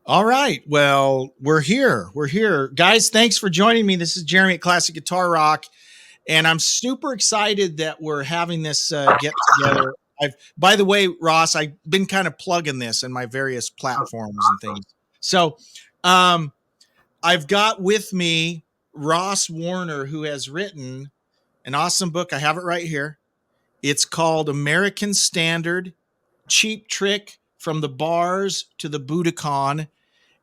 All right. Well, we're here. We're here. Guys, thanks for joining me. This is Jeremy at Classic Guitar Rock, and I'm super excited that we're having this get together. By the way, Ross, I've been kind of plugging this in my various Oh, platforms and awesome. things. So, um, I've got with me Ross Warner, who has written an awesome book. I have it right here. It's called American Standard: Cheap Trick from the Bars to the Budokan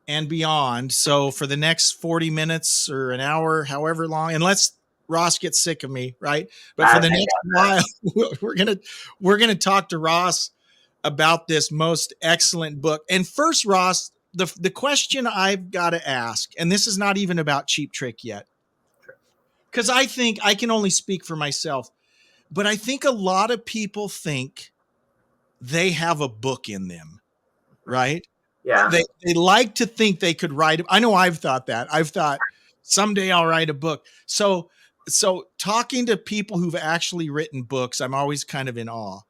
and beyond. So for the next 40 minutes or an hour, however long, unless Ross gets sick of me, right? But for I, the I next while, we're gonna talk to Ross about this most excellent book. And first, Ross, the question I've got to ask, and this is not even about Cheap Trick yet, because I think I can only speak for myself, but I think a lot of people think they have a book in them, right? yeah, They like to think they could write. I know I've thought that. I've thought someday I'll write a book. So talking to people who've actually written books, I'm always kind of in awe.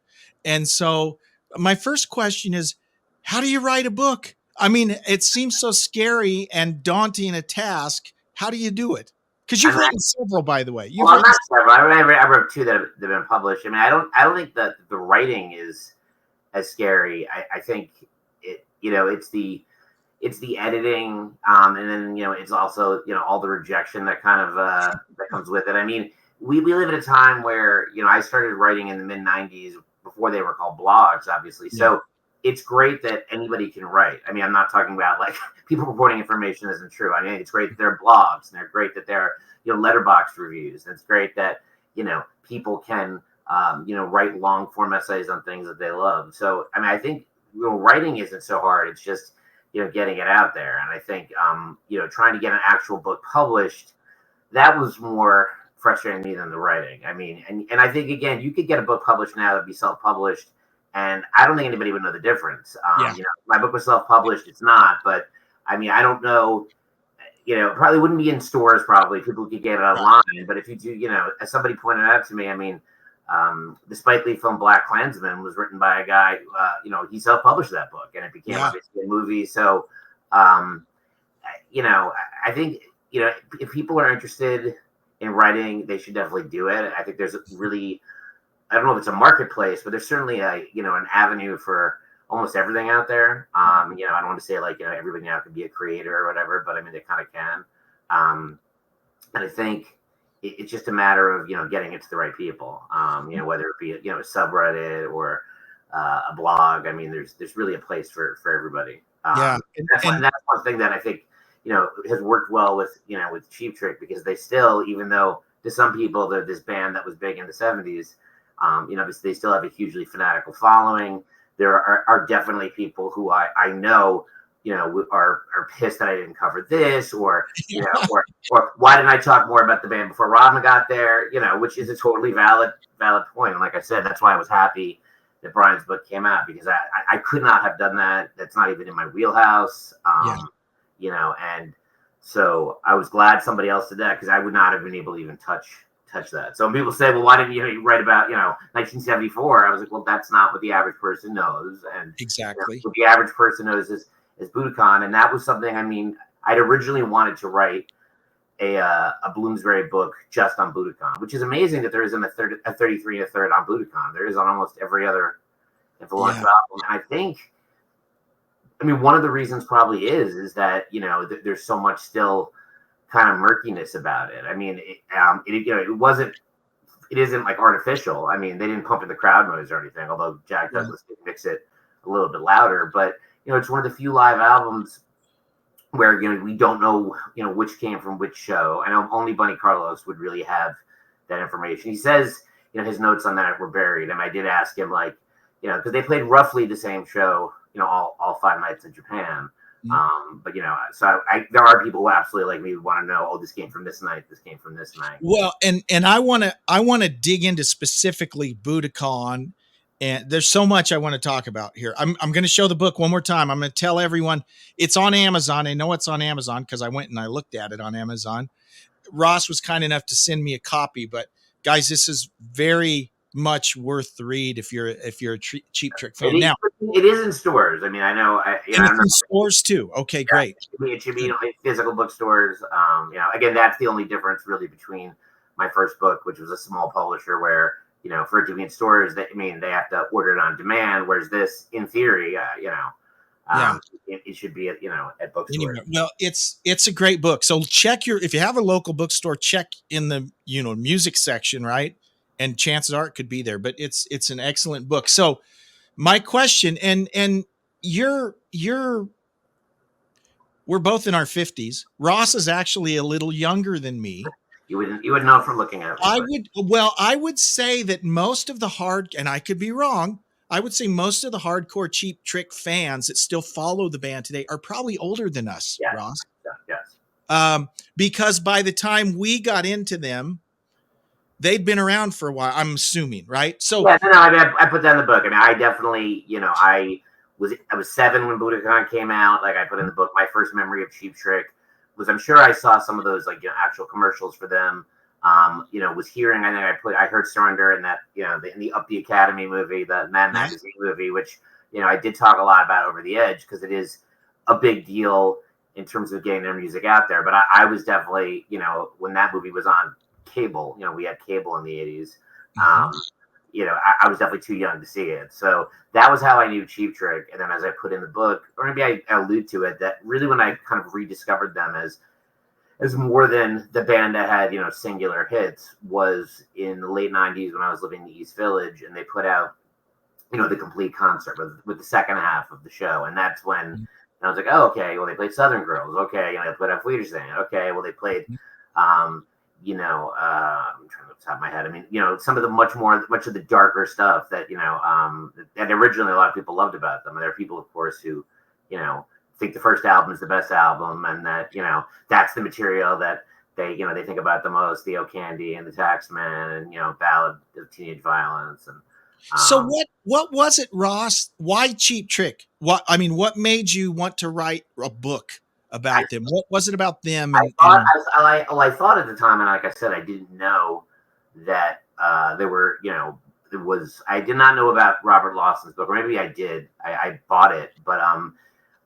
And so my first question is, how do you write a book? I mean, it seems so scary and daunting a task. How do you do it? Because I you've mean, written several, by the way. well, You've I'm written. not several. I wrote two that have been published. I mean, I don't think that the writing is as scary. I think it's the editing, and then it's also all the rejection that kind of that comes with it. I mean, we live at a time where I started writing in the mid '90s before they were called blogs, obviously. Yeah. So it's great that anybody can write. I mean, I'm not talking about like people reporting information isn't true. I mean, it's great that they're blogs, and they're great that they're letterbox reviews. And it's great that people can write long form essays on things that they love. So I mean, I think writing isn't so hard. It's just getting it out there. And I think trying to get an actual book published, that was more frustrating me than the writing. I mean, and I think again, you could get a book published now that'd be self-published, and I don't think anybody would know the difference. Yeah. My book was self-published; it's not, but I mean, I don't know. Probably wouldn't be in stores. Probably people could get it Right. online, but if you do, as somebody pointed out to me, I mean, the Spike Lee film Black Klansman was written by a guy. He self-published that book, and it became Yeah. obviously a movie. So, um, I think if people are interested in writing, they should definitely do it. I think there's really, I don't know if it's a marketplace, but there's certainly an avenue for almost everything out there. I don't want to say like everybody now can be a creator or whatever, but I mean they kind of can. And I think it's just a matter of getting it to the right people. Whether it be a subreddit or a blog. I mean, there's really a place for everybody. Yeah. That's one thing that I think has worked well with Cheap Trick, because they still, even though to some people they're this band that was big in the '70s, they still have a hugely fanatical following. There are definitely people who I know are pissed that I didn't cover this, or or why didn't I talk more about the band before Robin got there? Which is a totally valid point. And like I said, that's why I was happy that Brian's book came out, because I could not have done that. That's not even in my wheelhouse. And so I was glad somebody else did that, because I would not have been able to even touch that. So when people say, well, why didn't you write about 1974? I was like, well, that's not what the average person knows. And Exactly. what the average person knows is Budokan. And that was something, I mean, I'd originally wanted to write a Bloomsbury book just on Budokan, which is amazing that there isn't a 33 and a third on Budokan. There is on almost every other influential album. And I think, I mean, one of the reasons probably is that there's so much still kind of murkiness about it. I mean, it isn't like artificial. I mean, they didn't pump in the crowd noise or anything, although Jack Douglas did mix it a little bit louder. But it's one of the few live albums where we don't know which came from which show. I know only Bunny Carlos would really have that information. He says his notes on that were buried, and I did ask him, like, because they played roughly the same show all 5 nights in Japan. But so there are people who absolutely, like me, want to know, oh, this came from this night, this came from this night. Well, and I want to dig into specifically Budokan, and there's so much I want to talk about here. I'm going to show the book one more time. I'm going to tell everyone it's on Amazon. I know it's on Amazon because I went and I looked at it on Amazon. Ross was kind enough to send me a copy, but guys, this is very much worth the read if you're a Cheap Trick It fan. is, Now, it is in stores. I mean, I know, and I it's don't know. in stores too. Okay, Yeah, great. it should be in physical bookstores. Again, that's the only difference really between my first book, which was a small publisher, where for it to be in stores, they have to order it on demand. Whereas this, in theory, Yeah. it should be at bookstores. Anyway, well, it's a great book. So if you have a local bookstore, check in the music section, right? And chances are it could be there. But it's an excellent book. So my question, and you're we're both in our 50s. Ross is actually a little younger than me. You would know from looking at me. I would say that most of the and I could be wrong. I would say most of the hardcore Cheap Trick fans that still follow the band today are probably older than us, Yes, Ross. yes. Because by the time we got into them, they'd been around for a while. I'm assuming, right? So yeah, no, I put that in the book. I mean, I definitely, I was 7 when Budokan came out. Like I put in the book, my first memory of Cheap Trick was, I'm sure I saw some of those actual commercials for them. Was hearing, I heard Surrender in that, in the Up the Academy movie, the Mad Magazine movie, which, I did talk a lot about Over the Edge, because it is a big deal in terms of getting their music out there. But I was definitely, when that movie was on cable, we had cable in the 80s. I was definitely too young to see it. So that was how I knew Cheap Trick. And then as I put in the book, or maybe I allude to it, that really when I kind of rediscovered them as more than the band that had, singular hits, was in the late 90s when I was living in the East Village, and they put out, the complete concert with the second half of the show. And that's when I was like, oh, okay, well, they played Southern Girls. Okay, they played Auf Wiedersehen. Okay, well, they played, I'm trying to top of my head. I mean, some of the much of the darker stuff that, that originally a lot of people loved about them. And there are people, of course, who, think the first album is the best album, and that, that's the material that they think about the most, the O Candy and the Taxman, and, Ballad of Teenage Violence. And so what was it, Ross? Why Cheap Trick? What made you want to write a book about them? What was it about them? I thought at the time, and like I said, I didn't know that there were, I did not know about Robert Lawson's book, or maybe I did. I bought it, but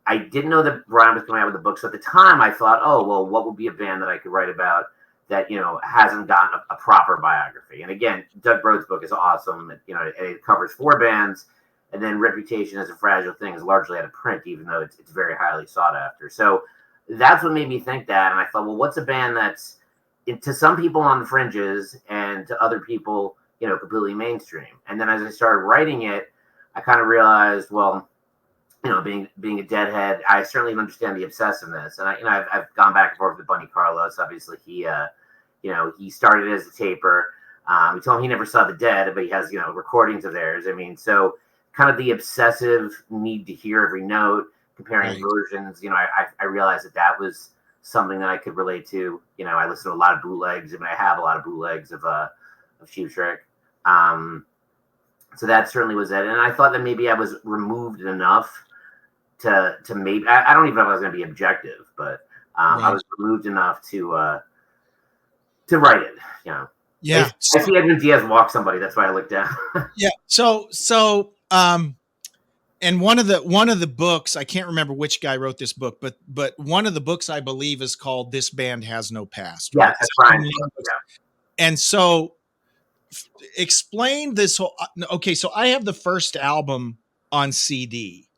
I didn't know that Brian was coming out with a book. So at the time, I thought, oh, well, what would be a band that I could write about that, hasn't gotten a proper biography? And again, Doug Brode's book is awesome. It covers 4 bands, and then Reputation as a Fragile Thing is largely out of print, even though it's very highly sought after. So that's what made me think that. And I thought, well, what's a band that's, to some people, on the fringes, and to other people, completely mainstream? And then as I started writing it, I kind of realized, well, being a Deadhead, I certainly understand the obsessiveness. And I've gone back and forth with Bunny Carlos. Obviously, he started as a taper. We told him he never saw the Dead, but he has, recordings of theirs. I mean, so kind of the obsessive need to hear every note, comparing versions. I realized that was something that I could relate to. I listen to a lot of bootlegs. I mean, I have a lot of bootlegs of Cheap Trick. So that certainly was it. And I thought that maybe I was removed enough to maybe, I don't even know if I was going to be objective, but I was removed enough to write it. Yeah. I see Edwin Diaz walk somebody. That's why I looked down. Yeah. So and one of the books, I can't remember which guy wrote this book, but one of the books, I believe, is called "This Band Has No Past." Right? Yeah, that's Brian. And so explain this whole. Okay, so I have the first album on CD,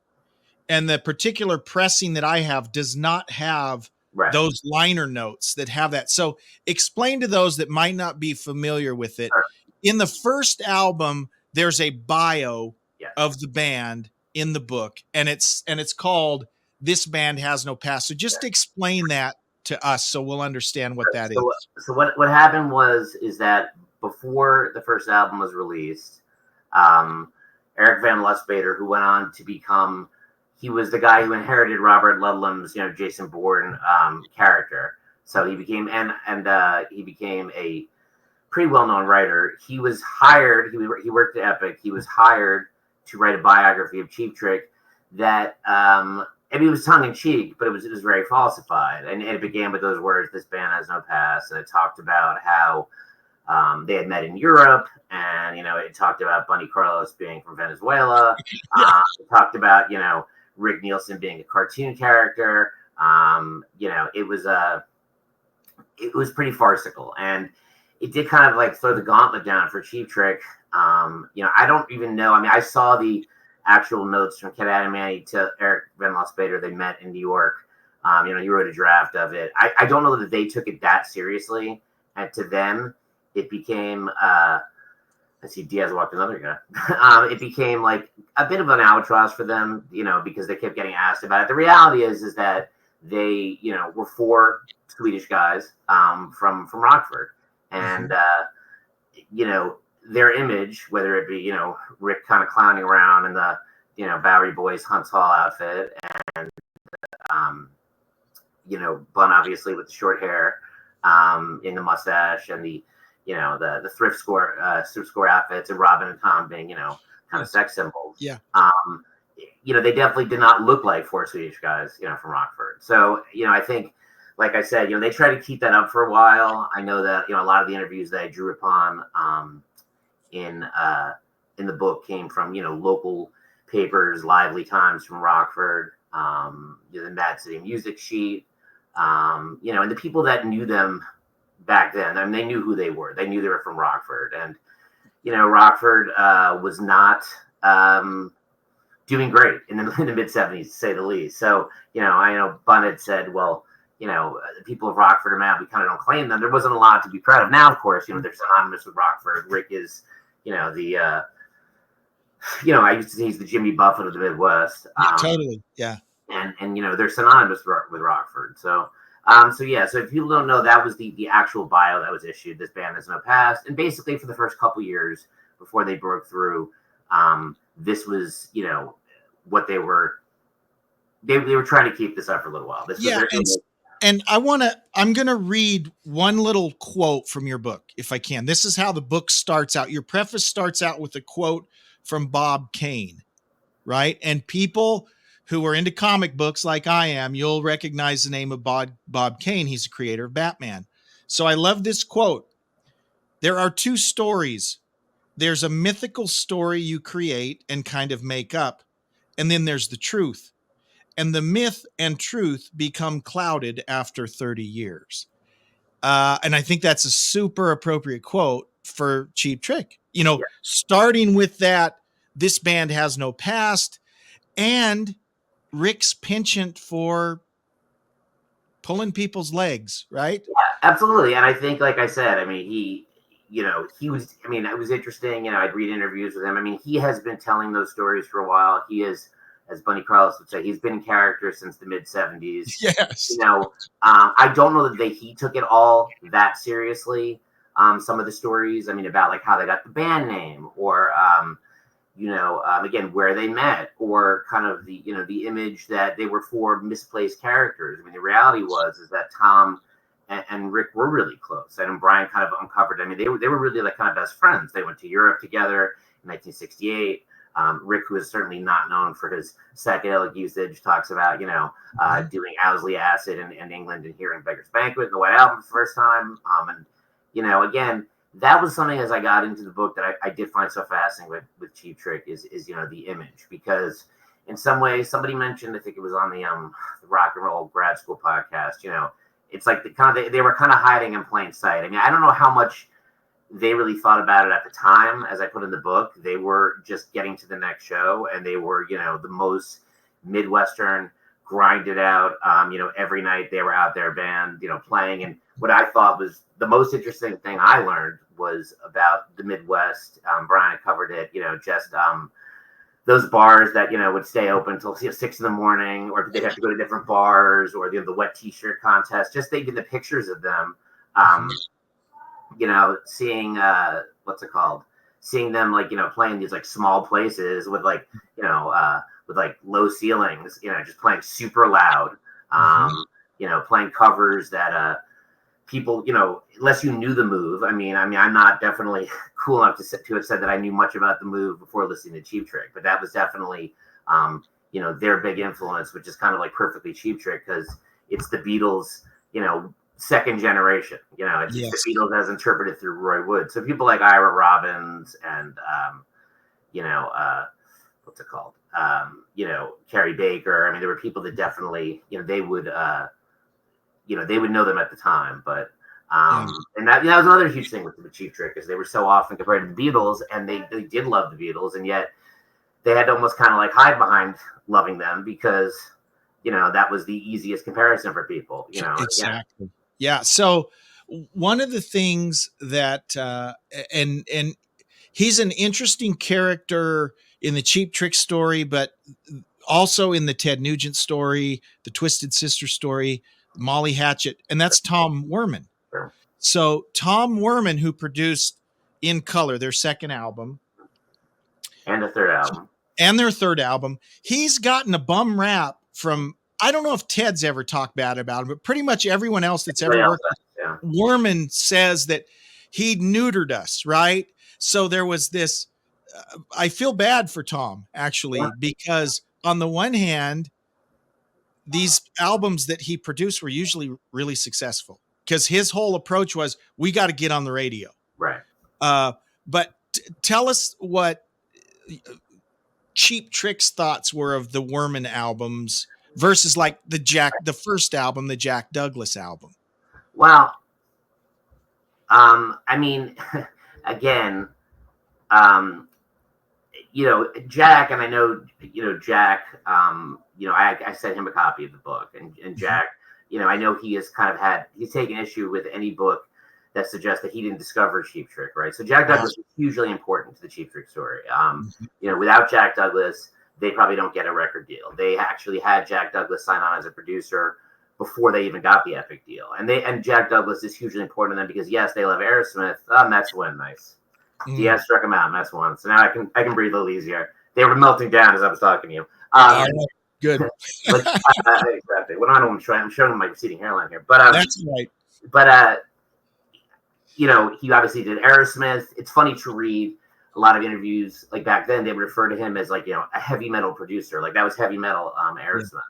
and the particular pressing that I have does not have those liner notes that have that. So explain to those that might not be familiar with it. Sure. In the first album, there's a bio of the band in the book, and it's called "This Band Has No Past." So just explain that to us so we'll understand what that is. So what happened is that before the first album was released, Eric Van Lustbader, who went on to become, he was the guy who inherited Robert Ludlum's, Jason Bourne character. So he became he became a pretty well-known writer. He was hired. He worked at Epic. He was hired to write a biography of Cheap Trick that, it was tongue-in-cheek, but it was very falsified. And it began with those words, "This band has no past." And it talked about how they had met in Europe, and it talked about Bunny Carlos being from Venezuela. Yeah. It talked about Rick Nielsen being a cartoon character. It was pretty farcical, and it did kind of like throw the gauntlet down for Cheap Trick. I don't even know. I mean, I saw the actual notes from Ken Adamany to Eric Van Losbader. They met in New York. He wrote a draft of it. I don't know that they took it that seriously, and to them, it became. I see Diaz walked another guy. It became like a bit of an albatross for them, because they kept getting asked about it. The reality is that they, were 4 Swedish guys from Rockford, and their image, whether it be Rick kind of clowning around in the Bowery Boys Hunts Hall outfit, and Bun obviously with the short hair, in the mustache, and the the thrift store outfits, and Robin and Tom being kind of sex symbols. Yeah. They definitely did not look like 4 Swedish guys from Rockford. So I think, like I said, they try to keep that up for a while. I know that a lot of the interviews that I drew upon in the book came from local papers, Lively Times from Rockford, the Mad City Music Sheet, and the people that knew them back then. I mean, they knew who they were. They knew they were from Rockford, and Rockford was not doing great in the mid '70s, to say the least. So I know Bun had said, well, the people of Rockford are mad. We kind of don't claim them. There wasn't a lot to be proud of. Now, of course, they're synonymous with Rockford. Rick is, I used to say he's the Jimmy Buffett of the Midwest. Totally. Yeah. And they're synonymous with Rockford. So if people don't know, that was the actual bio that was issued. This band has no past, and basically for the first couple years before they broke through, this was what they were. They were trying to keep this up for a little while. And I'm going to read one little quote from your book, if I can. This is how the book starts out. Your preface starts out with a quote from Bob Kane, right? And people who are into comic books like I am, you'll recognize the name of Bob Kane. He's the creator of Batman. So I love this quote. There are 2 stories. There's a mythical story you create and kind of make up, and then there's the truth. And the myth and truth become clouded after 30 years. And I think that's a super appropriate quote for Cheap Trick. Starting with that, this band has no past, and Rick's penchant for pulling people's legs, right? Yeah, absolutely. And I think, like I said, I mean, he was, I mean, it was interesting. I'd read interviews with him. I mean, he has been telling those stories for a while. He is, as Bunny Carlos would say, he's been in character since the mid '70s. Yes. I don't know that he took it all that seriously. Some of the stories, I mean, about like how they got the band name, or again, where they met, or kind of the the image that they were 4 misplaced characters. I mean, the reality is that Tom and Rick were really close, and Brian kind of uncovered. I mean, they were really like kind of best friends. They went to Europe together in 1968. Rick, who is certainly not known for his psychedelic usage, talks about doing Owsley acid in England and hearing Beggar's Banquet in the White Album for the first time. Again, that was something, as I got into the book, that I did find so fascinating with Cheap Trick is the image, because in some ways, somebody mentioned, I think it was on the Rock and Roll Grad School podcast, it's like they were kind of hiding in plain sight. I mean, I don't know how much they really thought about it at the time. As I put in the book, they were just getting to the next show, and they were, the most Midwestern, grinded out, every night they were out there band, playing. And what I thought was the most interesting thing I learned was about the Midwest. Brian covered it, just those bars that, would stay open until 6 in the morning, or they'd have to go to different bars, or the wet t-shirt contest. Just thinking the pictures of them, seeing what's it called? Seeing them playing these small places with with low ceilings, just playing super loud, playing covers that people, unless you knew the move. I mean, I'm not definitely cool enough to have said that I knew much about the move before listening to Cheap Trick, but that was definitely, their big influence, which is kind of like perfectly Cheap Trick, because it's the Beatles, second generation. You know, it's Yes. the Beatles as interpreted through Roy Wood. So people like Ira Robbins and you know, what's it called? You know, Carrie Baker. I mean, there were people that definitely, you know, they would know them at the time. But and that was another huge thing with the Cheap Trick, is they were so often compared to the Beatles, and they did love the Beatles, and yet they had to almost kind of like hide behind loving them, because you know that was the easiest comparison for people. You know, Exactly. Yeah. So one of the things that and he's an interesting character in the Cheap Trick story, but also in the Ted Nugent story, the Twisted Sister story, Molly Hatchet, and that's Tom Werman. Sure. So Tom Werman, who produced In Color, their second album, and the third album, and their third album, he's gotten a bum rap from, I don't know if Ted's ever talked bad about him, but pretty much everyone else that's ever worked with Werman says that he neutered us, right? So there was this, I feel bad for Tom, actually, because on the one hand, these albums that he produced were usually really successful, because his whole approach was, we got to get on the radio. Right. But tell us what Cheap Trick's thoughts were of the Werman albums versus like the first album, the Jack Douglas album. Well, I mean, again, you know, Jack, and I know, you know, Jack, you know, I sent him a copy of the book, and Jack, you know, I know he has kind of he's taken issue with any book that suggests that he didn't discover Cheap Trick, right? So Jack Douglas is hugely important to the Cheap Trick story. You know, without Jack Douglas, they probably don't get a record deal. They actually had Jack Douglas sign on as a producer before they even got the Epic deal. And Jack Douglas is hugely important to them, because yes, they love Aerosmith. Mess one, nice. Diaz struck him out, Mess one. So now I can breathe a little easier. They were melting down as I was talking to you. Good. Exactly. What I don't want to try, I'm showing my receding hairline here. But that's right. But you know, he obviously did Aerosmith. It's funny to read a lot of interviews, like back then they would refer to him as like, you know, a heavy metal producer. Like that was heavy metal Aerosmith.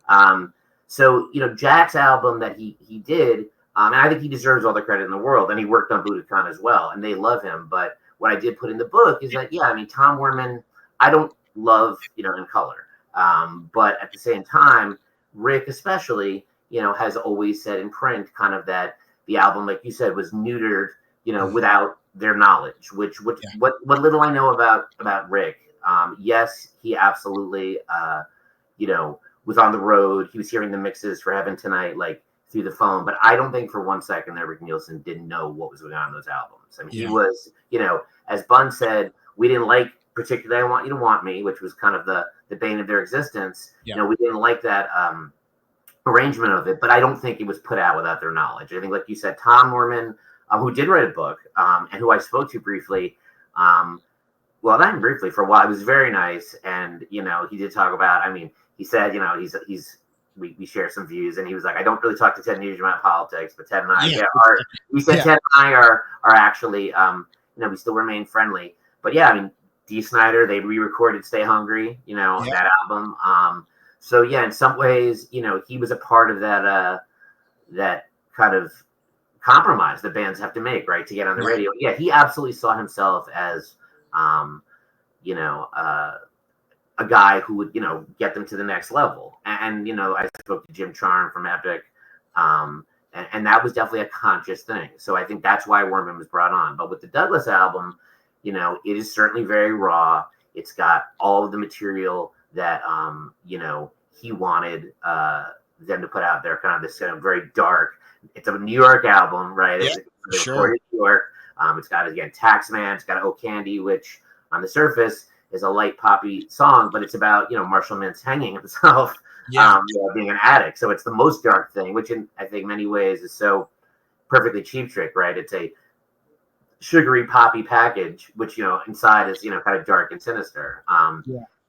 Yeah. So, you know, Jack's album that he did, and I think he deserves all the credit in the world. And he worked on Budokan as well, and they love him. But what I did put in the book is that, yeah, I mean, Tom Werman, I don't love, you know, In Color. But at the same time, Rick especially, you know, has always said in print kind of that the album, like you said, was neutered, you know, without their knowledge, what little I know about Rick. Yes, he absolutely, you know, was on the road. He was hearing the mixes for Heaven Tonight, like through the phone. But I don't think for one second that Rick Nielsen didn't know what was going on in those albums. I mean, he was, you know, as Bun said, we didn't like particularly I Want You to Want Me, which was kind of the bane of their existence. You know, we didn't like that arrangement of it, but I don't think it was put out without their knowledge. I think, like you said, Tom Werman, who did write a book, and who I spoke to briefly, well, not even briefly, for a while, it was very nice. And, you know, he did talk about, I mean, he said, you know, we share some views, and he was like, I don't really talk to Ted Nugent about politics, but Ted and I Ted and I are actually, you know, we still remain friendly. But yeah, I mean, Dee Snider, they re-recorded Stay Hungry, you know, that album. So yeah, in some ways, you know, he was a part of that, that kind of compromise that bands have to make, right, to get on the radio. Yeah, he absolutely saw himself as, you know, a guy who would, you know, get them to the next level. And you know, I spoke to Jim Charn from Epic, and that was definitely a conscious thing. So I think that's why Werman was brought on. But with the Douglas album, you know, it is certainly very raw. It's got all of the material that, you know, he wanted them to put out there, kind of this kind of very dark. It's a New York album, right? Yeah, it's recorded in New York. It's got, again, Taxman. It's got Oh Candy, which on the surface is a light poppy song, but it's about, you know, Marshall Mintz hanging himself, you know, being an addict. So it's the most dark thing, which in, I think, many ways is so perfectly Cheap Trick, right? It's a sugary poppy package, which, you know, inside is, you know, kind of dark and sinister.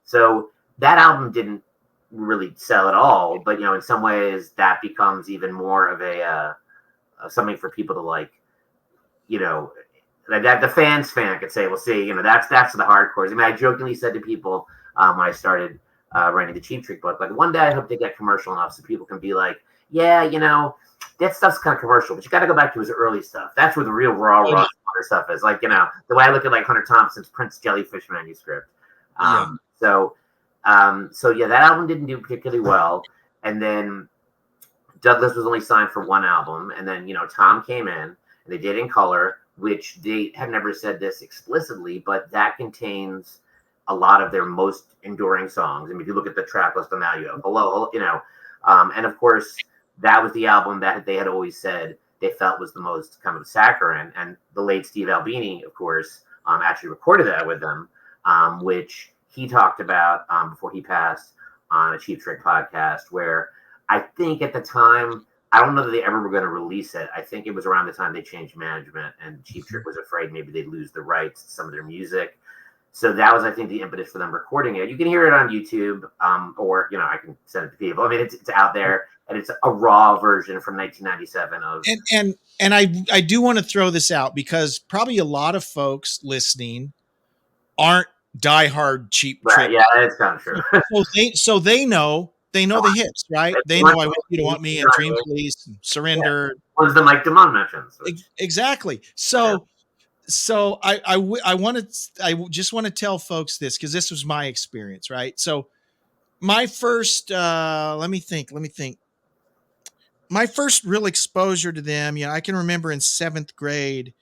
So that album didn't really sell at all, but, you know, in some ways that becomes even more of a something for people to like, you know, that the fan could say, well, see, you know, that's the hardcores. I mean, I jokingly said to people when I started writing the Cheap Trick book, like, one day I hope they get commercial enough so people can be like, yeah, you know, that stuff's kind of commercial, but you got to go back to his early stuff. That's where the real raw Ross Warner stuff is. Like, the way I look at like Hunter Thompson's Prince Jellyfish manuscript. So yeah, that album didn't do particularly well. And then Douglas was only signed for one album. And then, Tom came in and they did In Color, which they have never said this explicitly, but that contains a lot of their most enduring songs. I mean, if you look at the track list on that, you have Hello, and of course, that was the album that they had always said they felt was the most kind of saccharine. And the late Steve Albini, of course, actually recorded that with them, which he talked about before he passed on a Cheap Trick podcast, where I think at the time, I don't know that they ever were going to release it. I think it was around the time they changed management, and Cheap Trick was afraid maybe they'd lose the rights to some of their music. So that was, I think, the impetus for them recording it. You can hear it on YouTube, or I can send it to people. I mean, it's out there, and it's a raw version from 1997 of. And I do want to throw this out because probably a lot of folks listening aren't diehard Cheap Trick. Right, yeah, that's kind of true. so they know the hits, right? They know I Want You to Want Me and Dream Police and Surrender. Yeah. Was the Mike Damone mentions? Exactly. So I just want to tell folks this because this was my experience, right? So my first, let me think. My first real exposure to them, I can remember in 7th grade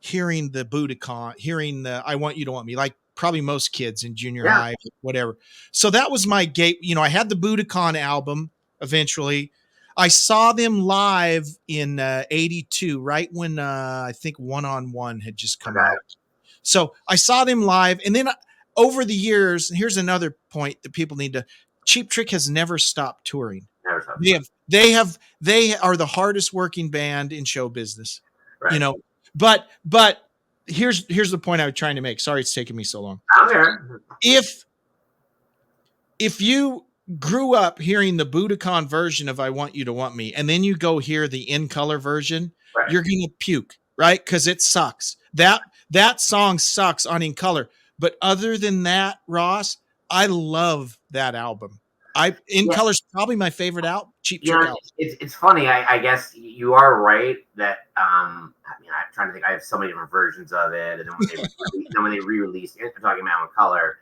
hearing the Budokan, hearing the I Want You to Want Me, like probably most kids in junior high, whatever. So that was my gate. I had the Budokan album eventually. I saw them live in 82, right when I think One on One had just come out. So I saw them live. And then over the years, and here's another point that people need to, Cheap Trick has never stopped touring. They are the hardest working band in show business, but here's the point I was trying to make. Sorry, it's taking me so long. If you grew up hearing the Budokan version of I Want You to Want Me, and then you go hear the In Color version, you're going to puke, right? Because it sucks. That song sucks on In Color. But other than that, Ross, I love that album. In Color's probably my favorite Cheap Trick album. It's funny. I guess you are right that I'm trying to think. I have so many different versions of it, and then when they re-released it, I'm talking about In Color,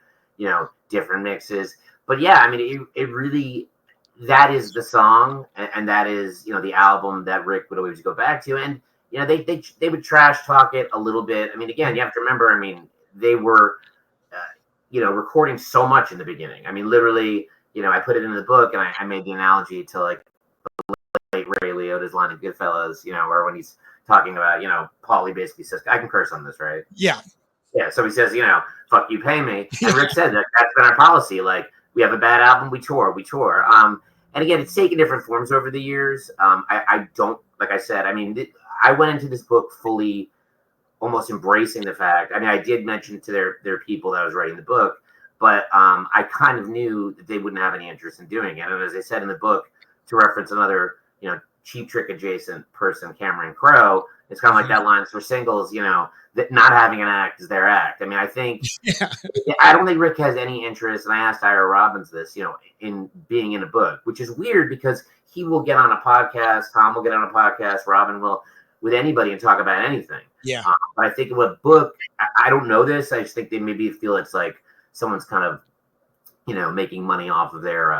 different mixes. But yeah, I mean, it really, that is the song, and that is the album that Rick would always go back to, and they would trash talk it a little bit. I mean, again, you have to remember. I mean, they were recording so much in the beginning. I mean, literally. I put it in the book, and I made the analogy to like the late Ray Liotta's line in Goodfellas, or when he's talking about, Paulie basically says, I can curse on this, right? Yeah. Yeah. So he says, fuck you, pay me. And Rick said that's been our policy. Like, we have a bad album, we tour. And again, it's taken different forms over the years. I don't, like I said, I mean, I went into this book fully almost embracing the fact. I mean, I did mention to their people that I was writing the book, but I kind of knew that they wouldn't have any interest in doing it. And as I said in the book, to reference another, Cheap Trick adjacent person, Cameron Crowe, it's kind of like that line for singles, that not having an act is their act. I mean, I think, I don't think Rick has any interest, and I asked Ira Robbins this, in being in a book, which is weird because he will get on a podcast, Tom will get on a podcast, Robin will, with anybody and talk about anything. Yeah. But I think with a book, I don't know this. I just think they maybe feel it's like, someone's kind of, making money off of their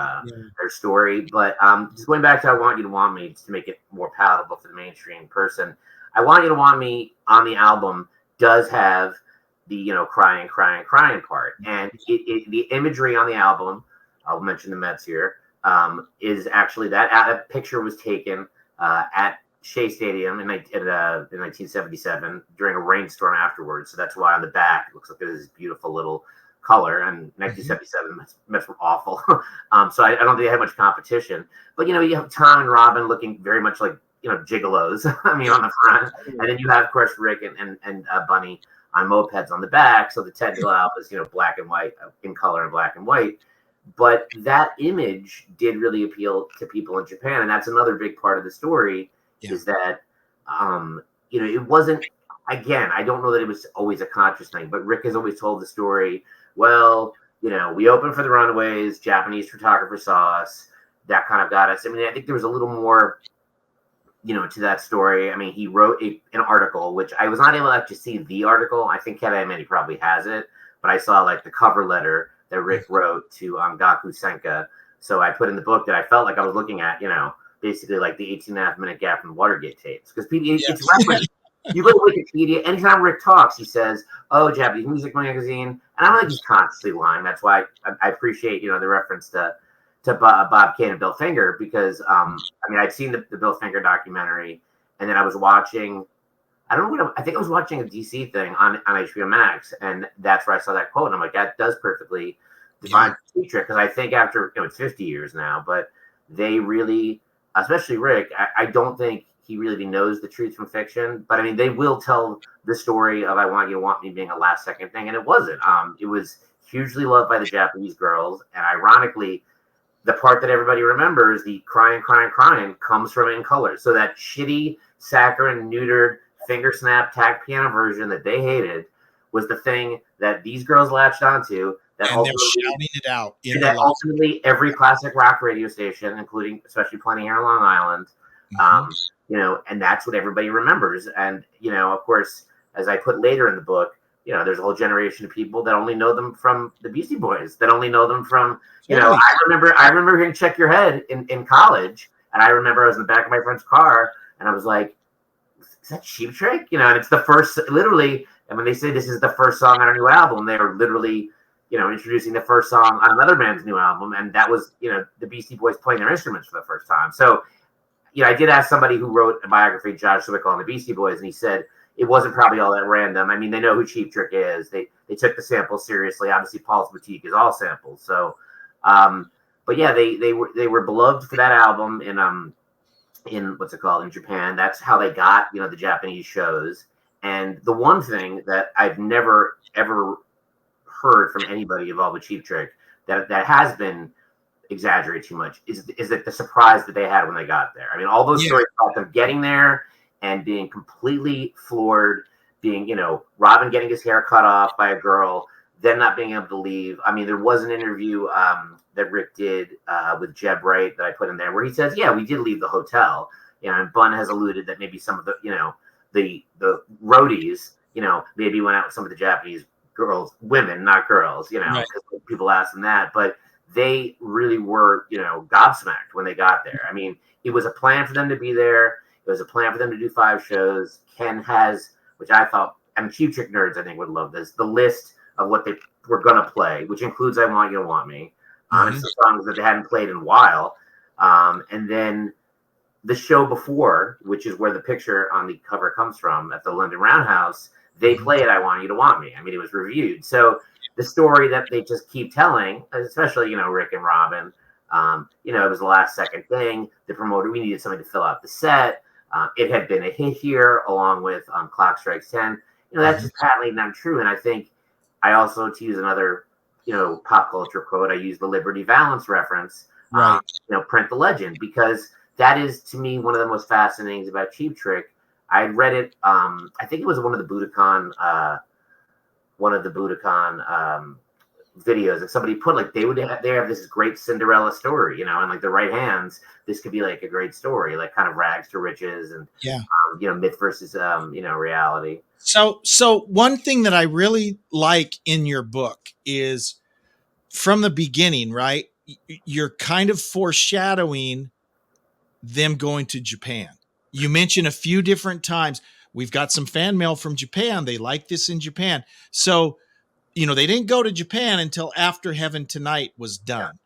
story. But just going back to I Want You to Want Me, just to make it more palatable for the mainstream person, I Want You to Want Me on the album does have the, crying part. And the imagery on the album, I'll mention the Mets here, is actually that picture was taken at Shea Stadium in 1977 during a rainstorm afterwards. So that's why on the back it looks like there's this beautiful little color, and 1977 Mets were awful. So I don't think they had much competition. But you have Tom and Robin looking very much like gigolos. I mean, on the front, and then you have of course Rick and Bunny on mopeds on the back. So the technical album is black and white, In Color and black and white. But that image did really appeal to people in Japan, and that's another big part of the story. Is that it wasn't. Again, I don't know that it was always a conscious thing, but Rick has always told the story. Well, we opened for the Runaways, Japanese photographer saw us, that kind of got us. I mean, I think there was a little more to that story. I mean, he wrote an article, which I was not able to actually see the article. I think Kevin Manny probably has it, but I saw like the cover letter that Rick wrote to Gaku Senka. So I put in the book that I felt like I was looking at, basically like the 18.5-minute gap from the Watergate tapes. Because it's referenced. You go to Wikipedia, anytime Rick talks, he says, "Oh, Japanese Music Magazine," and I'm like, he's constantly lying. That's why I appreciate, the reference to Bob Kane and Bill Finger, because I mean, I'd seen the Bill Finger documentary, and then I was watching, I don't know what, I think I was watching a DC thing on HBO Max, and that's where I saw that quote, and I'm like, that does perfectly define Cheap Trick, because I think after, it's 50 years now, but they really, especially Rick, I don't think he really knows the truth from fiction, but I mean, they will tell the story of "I Want You to Want Me" being a last second thing, and it wasn't. It was hugely loved by the Japanese girls, and ironically, the part that everybody remembers, the crying, comes from In Color. So that shitty, saccharine, neutered, finger snap, tack piano version that they hated was the thing that these girls latched onto. And they're shouting it out. That ultimately every classic rock radio station, including especially plenty here on Long Island, and that's what everybody remembers. And, of course, as I put later in the book, there's a whole generation of people that only know them from the Beastie Boys, that only know them from, I remember hearing "Check Your Head" in college. And I remember I was in the back of my friend's car and I was like, is that Cheap Trick? And it's the first, literally, and when they say this is the first song on our new album, they are literally, introducing the first song on another band's new album. And that was, the Beastie Boys playing their instruments for the first time. So, I did ask somebody who wrote a biography, Josh Zwickle, on the Beastie Boys, and he said it wasn't probably all that random. I mean, they know who Cheap Trick is. They took the samples seriously. Obviously, Paul's Boutique is all samples. So, but yeah, they were beloved for that album in what's it called, in Japan. That's how they got the Japanese shows. And the one thing that I've never ever heard from anybody involved with Cheap Trick that has been exaggerate too much is that the surprise that they had when they got there. I mean, all those stories about them getting there and being completely floored, being, Robin getting his hair cut off by a girl, then not being able to leave. I mean, there was an interview that Rick did with Jeb Wright that I put in there where he says, yeah, we did leave the hotel. And Bun has alluded that maybe some of the, the roadies, maybe went out with some of the Japanese girls, women, not girls, because people ask them that. But they really were, gobsmacked when they got there. I mean, it was a plan for them to be there. It was a plan for them to do 5 shows. Ken has, which I thought, Cheap Trick nerds, I think, would love this, the list of what they were going to play, which includes "I Want You to Want Me." It's the songs that they hadn't played in a while. And then the show before, which is where the picture on the cover comes from, at the London Roundhouse, they played "I Want You to Want Me." I mean, it was reviewed. So the story that they just keep telling, especially, Rick and Robin, it was the last second thing. The promoter, we needed somebody to fill out the set. It had been a hit here along with Clock Strikes 10. That's just patently not true. And I think I also, to use another, pop culture quote, I use the Liberty Valance reference, Print the Legend, because that is, to me, one of the most fascinating things about Cheap Trick. I read it, I think it was one of the Budokan videos that somebody put, like, they have this great Cinderella story, and like the right hands, this could be like a great story, like kind of rags to riches and myth versus reality. So one thing that I really like in your book is from the beginning, right? You're kind of foreshadowing them going to Japan. You mentioned a few different times, we've got some fan mail from Japan. They like this in Japan. So, they didn't go to Japan until after Heaven Tonight was done.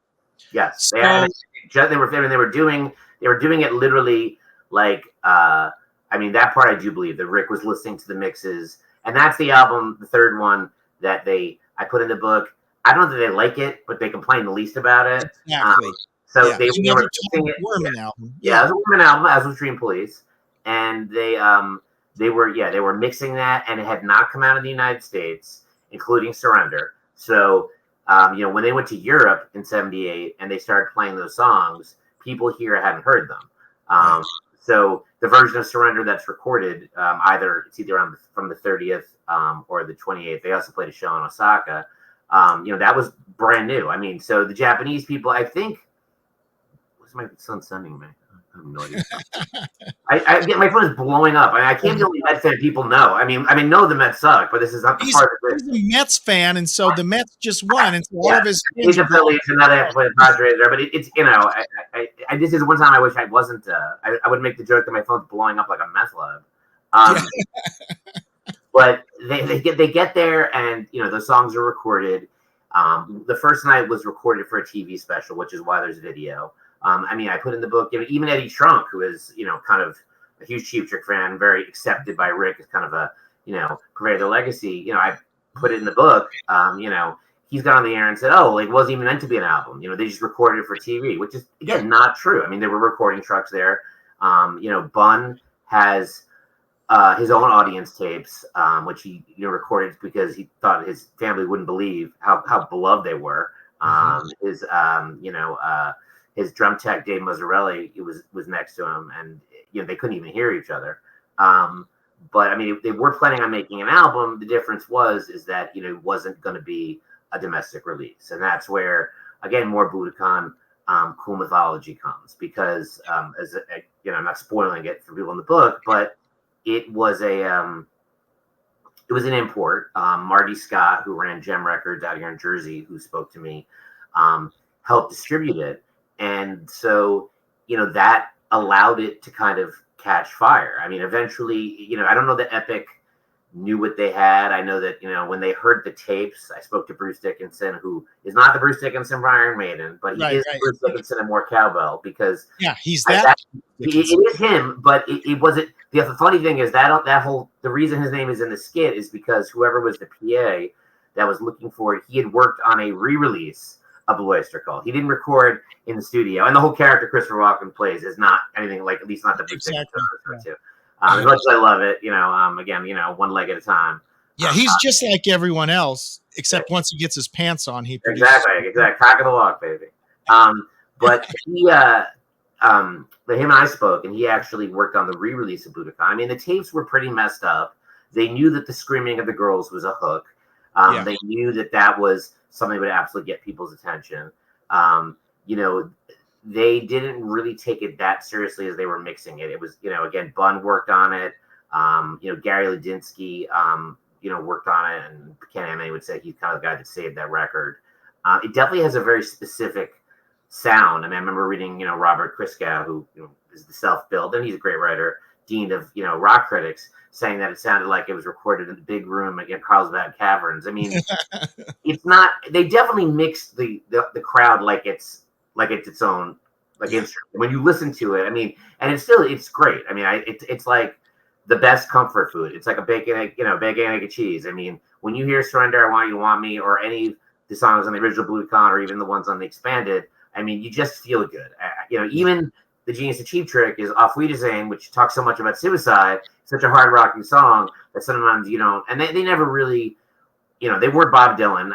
Yes. They were doing it literally like, that part I do believe that Rick was listening to the mixes, and that's the album, the third one that I put in the book. I don't know that they like it, but they complain the least about it. Exactly. They were mixing it. Worman album. Yeah, it was a Worman album, as was Dream Police, and they were mixing that, and it had not come out in the United States, including Surrender. So, when they went to Europe in '78 and they started playing those songs, people here hadn't heard them. So the version of Surrender that's recorded, it's either from the 30th or the 28th. They also played a show in Osaka. That was brand new. I mean, so the Japanese people, I think, what's my son sending me? I have no idea. I get my phone is blowing up. I can't be the only Mets fan people know. I mean, know the Mets suck, but this is not the part of it. He's a Mets fan, and so the Mets just won, and so all of his he's a Phillies, and now they have to play the Padres there. But it's I this is one time I wish I wasn't. I would make the joke that my phone's blowing up like a meth lab. But they get there, and those songs are recorded. The first night was recorded for a TV special, which is why there's video. I put in the book, even Eddie Trunk, who is, kind of a huge Cheap Trick fan, very accepted by Rick as kind of a, purveyor of the legacy. I put it in the book. He's got on the air and said, "Oh, it wasn't even meant to be an album. They just recorded it for TV," which is again not true. There were recording trucks there. Bun has his own audience tapes, which he recorded because he thought his family wouldn't believe how beloved they were. His drum tech Dave Mazzarelli was next to him, and they couldn't even hear each other. But they were planning on making an album. The difference is that it wasn't going to be a domestic release, and that's where again more Budokan Cool Mythology comes, because I'm not spoiling it for people in the book, but it was an import. Marty Scott, who ran Gem Records out here in Jersey, who spoke to me, helped distribute it. And so, that allowed it to kind of catch fire. Eventually, I don't know that Epic knew what they had. I know that, when they heard the tapes, I spoke to Bruce Dickinson, who is not the Bruce Dickinson from Iron Maiden, but he is Bruce Dickinson and more cowbell, because he's that. It is him, but it wasn't. The funny thing is the reason his name is in the skit is because whoever was the PA that was looking for it, he had worked on a re-release of Blue Oyster Cult. He didn't record in the studio, and the whole character Christopher Walken plays is not anything like, at least not the Bruce Dickinson. As much as I love it, again, one leg at a time. Yeah, he's just like everyone else, except once he gets his pants on, he exactly cock of the walk, baby. But he, him and I spoke, and he actually worked on the re-release of Budokan. The tapes were pretty messed up. They knew that the screaming of the girls was a hook. They knew that was something that would absolutely get people's attention. They didn't really take it that seriously as they were mixing it. It was, again, Bun worked on it. Gary Ladinsky, worked on it, and Ken Ame would say he's kind of the guy that saved that record. It definitely has a very specific sound. I remember reading, Robert Christgau, who is the self-build, and he's a great writer, dean of, rock critics, saying that it sounded like it was recorded in the big room at Carlsbad Caverns. It's not. They definitely mixed the crowd like it's its own instrument. When you listen to it, and it's great. It's like the best comfort food. It's like a bacon, egg and cheese. When you hear "Surrender, I Want You, Want Me," or any of the songs on the original Budokan, or even the ones on the expanded, you just feel good. Even the Genius of Cheap Trick is Auf Wiedersehen, which talks so much about suicide, such a hard rocking song that sometimes you don't. And they never really, they were Bob Dylan.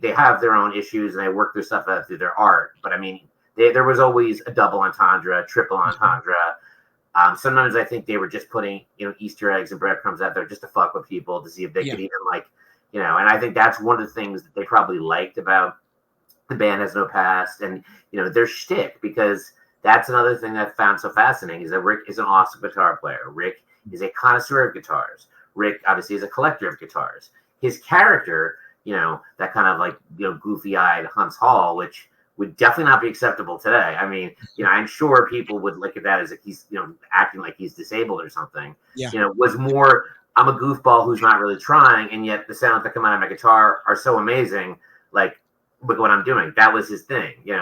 They have their own issues, and they work their stuff out through their art. But there was always a double entendre, triple entendre. Sometimes I think they were just putting, Easter eggs and breadcrumbs out there just to fuck with people, to see if they could even and I think that's one of the things that they probably liked about The Band Has No Past, and their shtick, because that's another thing that I found so fascinating, is that Rick is an awesome guitar player. Rick is a connoisseur of guitars. Rick obviously is a collector of guitars. His character, that kind of goofy-eyed Hunts Hall, which would definitely not be acceptable today. I'm sure people would look at that as if he's, acting like he's disabled or something. Was more, I'm a goofball who's not really trying, and yet the sounds that come out of my guitar are so amazing. Look what I'm doing. That was his thing. They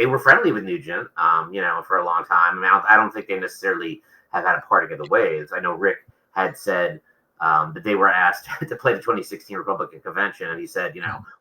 were friendly with Nugent, for a long time. I don't think they necessarily have had a parting of the ways. I know Rick had said that they were asked to play the 2016 Republican convention, and he said,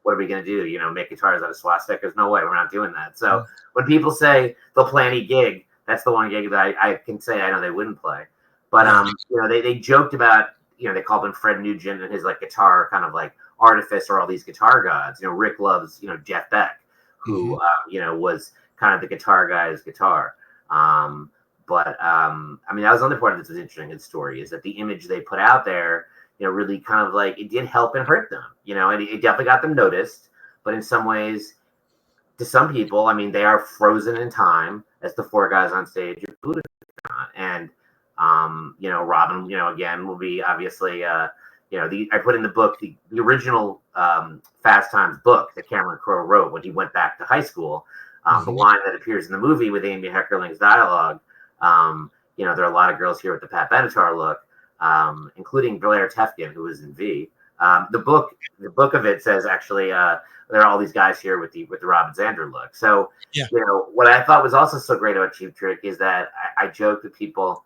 what are we going to do? Make guitars out of swastikas? No way, we're not doing that. So when people say they'll play any gig, that's the one gig that I can say I know they wouldn't play. But they joked about, they called him Fred Nugent and his guitar kind of artifice, or all these guitar gods. Rick loves Jeff Beck, who was kind of the guitar guy's guitar. But that was another part of this was interesting. His story is that the image they put out there, really kind of it did help and hurt them. And it definitely got them noticed. But in some ways, to some people, I mean, they are frozen in time as the four guys on stage at Budokan. And, you know, Robin, you know, again, will be obviously, you know, I put in the book, the original Fast Times book that Cameron Crowe wrote when he went back to high school. The line that appears in the movie with Amy Heckerling's dialogue, you know, there are a lot of girls here with the Pat Benatar look, including Blair Tefkin, who was in V. The book of it says actually there are all these guys here with the Robin Zander look. So, Yeah. you know, what I thought was also so great about Cheap Trick is that I joke with people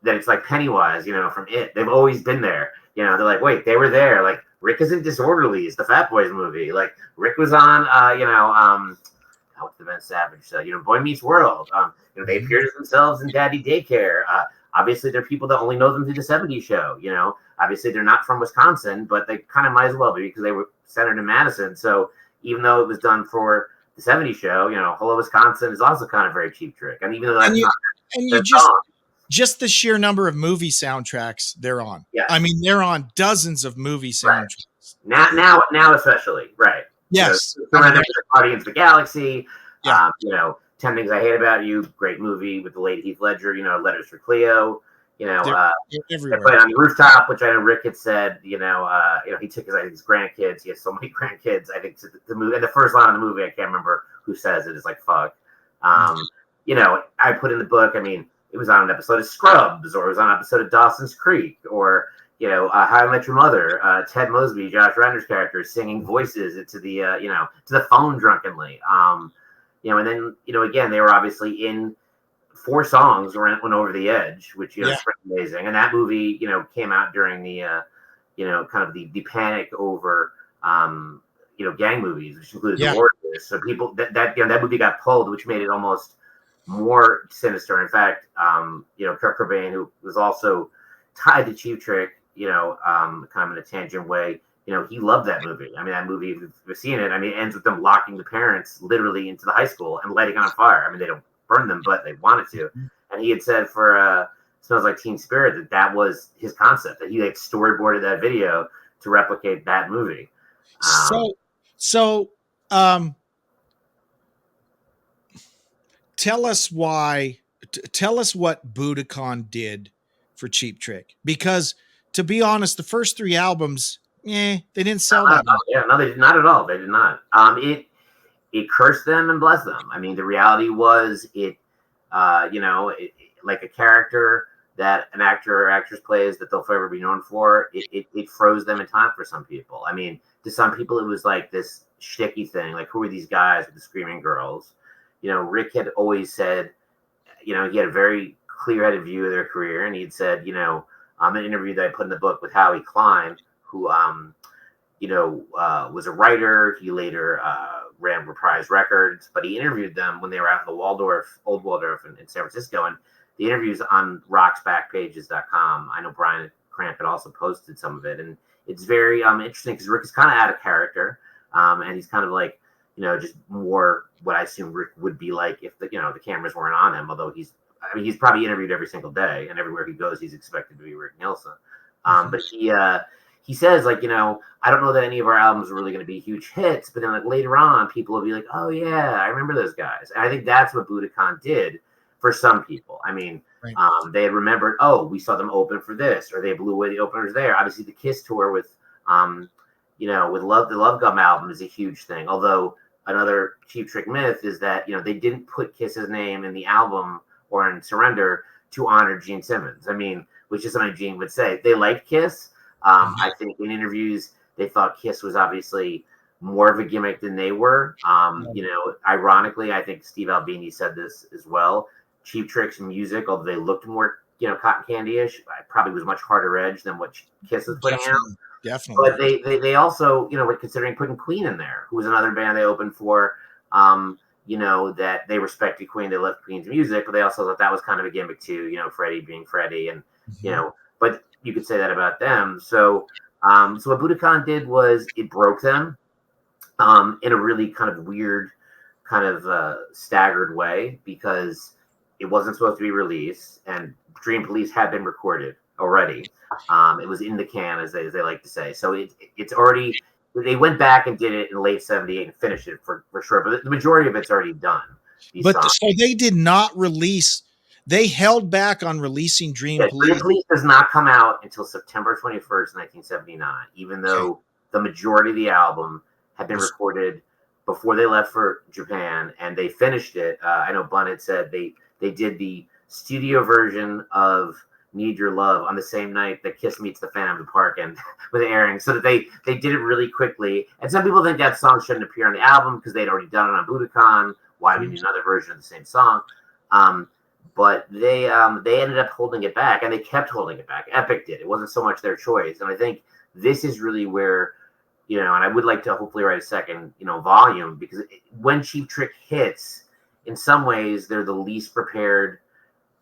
that it's like Pennywise, you know, from It. They've always been there. You know, they're like, wait, they were there. Like Rick is in Disorderlies, the Fat Boys movie. Like Rick was on, you know, what's the Ben Savage? You know, Boy Meets World. You know, they appeared as themselves in Daddy Daycare. Obviously, they're people that only know them through the '70s show. You know, obviously they're not from Wisconsin, but they kind of might as well be because they were centered in Madison. So even though it was done for the '70s show, you know, Hello Wisconsin is also kind of very Cheap Trick. And even though that's you just the sheer number of movie soundtracks they're on. Yeah. I mean, they're on dozens of movie soundtracks. Right. Now especially, right? Yes. You know, Guardians of the Galaxy. Yeah. You know, 10 Things I Hate About You, great movie with the late Heath Ledger. You know, Letters for Cleo. You know, they're they played on the Rooftop, which I know Rick had said. You know, he took his grandkids. He has so many grandkids. I think the movie, and the first line of the movie, I can't remember who says it. Is like fuck. You know, I put in the book. I mean, it was on an episode of Scrubs, or it was on an episode of Dawson's Creek, or you know, How I Met Your Mother. Ted Mosby, Josh Renner's character, singing voices into the you know, to the phone drunkenly. You know, and then, you know, again, they were obviously in 4 songs went Over the Edge, which, you know, is pretty amazing. And that movie, you know, came out during the, you know, kind of the panic over, you know, gang movies, which included The Warriors. So people, that you know, that movie got pulled, which made it almost more sinister. In fact, you know, Kurt Cobain, who was also tied to Cheap Trick, you know, kind of in a tangent way, you know, he loved that movie. I mean, that movie, if you've seen it, I mean, it ends with them locking the parents literally into the high school and lighting on fire. I mean, they don't burn them, but they wanted to. And he had said for Smells Like Teen Spirit that was his concept, that he like storyboarded that video to replicate that movie. Tell us what Budokan did for Cheap Trick, because to be honest, the first 3 albums, they didn't sell that much. Yeah, no, they did not at all. They did not. It cursed them and blessed them. I mean, the reality was it, you know, like a character that an actor or actress plays that they'll forever be known for, it froze them in time for some people. I mean, to some people, it was like this shticky thing, like, who are these guys with the screaming girls? You know, Rick had always said, you know, he had a very clear-headed view of their career, and he'd said, you know, an interview that I put in the book with Howie Klein, who, you know, was a writer. He later ran Reprise Records, but he interviewed them when they were out in the Old Waldorf in San Francisco. And the interview's on rocksbackpages.com. I know Brian Cramp had also posted some of it. And it's very interesting because Rick is kind of out of character. And he's kind of like, you know, just more what I assume Rick would be like if the cameras weren't on him, although he's probably interviewed every single day, and everywhere he goes, he's expected to be Rick Nielsen. But he says, like, you know, I don't know that any of our albums are really going to be huge hits, but then like later on, people will be like, oh yeah, I remember those guys. And I think that's what Budokan did for some people. I mean, they had remembered, oh, we saw them open for this, or they blew away the openers there. Obviously, the Kiss tour with, you know, with the Love Gum album is a huge thing. Although another Cheap Trick myth is that, you know, they didn't put Kiss's name in the album or in Surrender to honor Gene Simmons. I mean, which is something Gene would say. They liked Kiss. I think in interviews, they thought Kiss was obviously more of a gimmick than they were. You know, ironically, I think Steve Albini said this as well. Cheap Trick's music, although they looked more, you know, cotton candy-ish, probably was much harder edge than what Kiss was putting out. Definitely. But they also, you know, were considering putting Queen in there, who was another band they opened for. You know, that they respected Queen, they loved Queen's music, but they also thought that was kind of a gimmick too, you know, Freddie being Freddie, and you know, but you could say that about them. So so what Budokan did was it broke them in a really kind of weird, kind of staggered way, because it wasn't supposed to be released, and Dream Police had been recorded already. It was in the can, as they like to say. So it's already they went back and did it in late '78 and finished it for sure. But the majority of it's already done. But so they did not release. They held back on releasing Dream Police. Dream Police does not come out until September 21st, 1979, even though the majority of the album had been recorded before they left for Japan, and they finished it. I know Bun had said they did the studio version of Need Your Love on the same night that Kiss meets the Phantom of the Park and with airing, so that they did it really quickly. And some people think that song shouldn't appear on the album because they'd already done it on Budokan. Why do we need another version of the same song? But they ended up holding it back, and they kept holding it back. Epic did. It wasn't so much their choice, and I think this is really where, and I would like to hopefully write a second, volume, because when Cheap Trick hits, in some ways they're the least prepared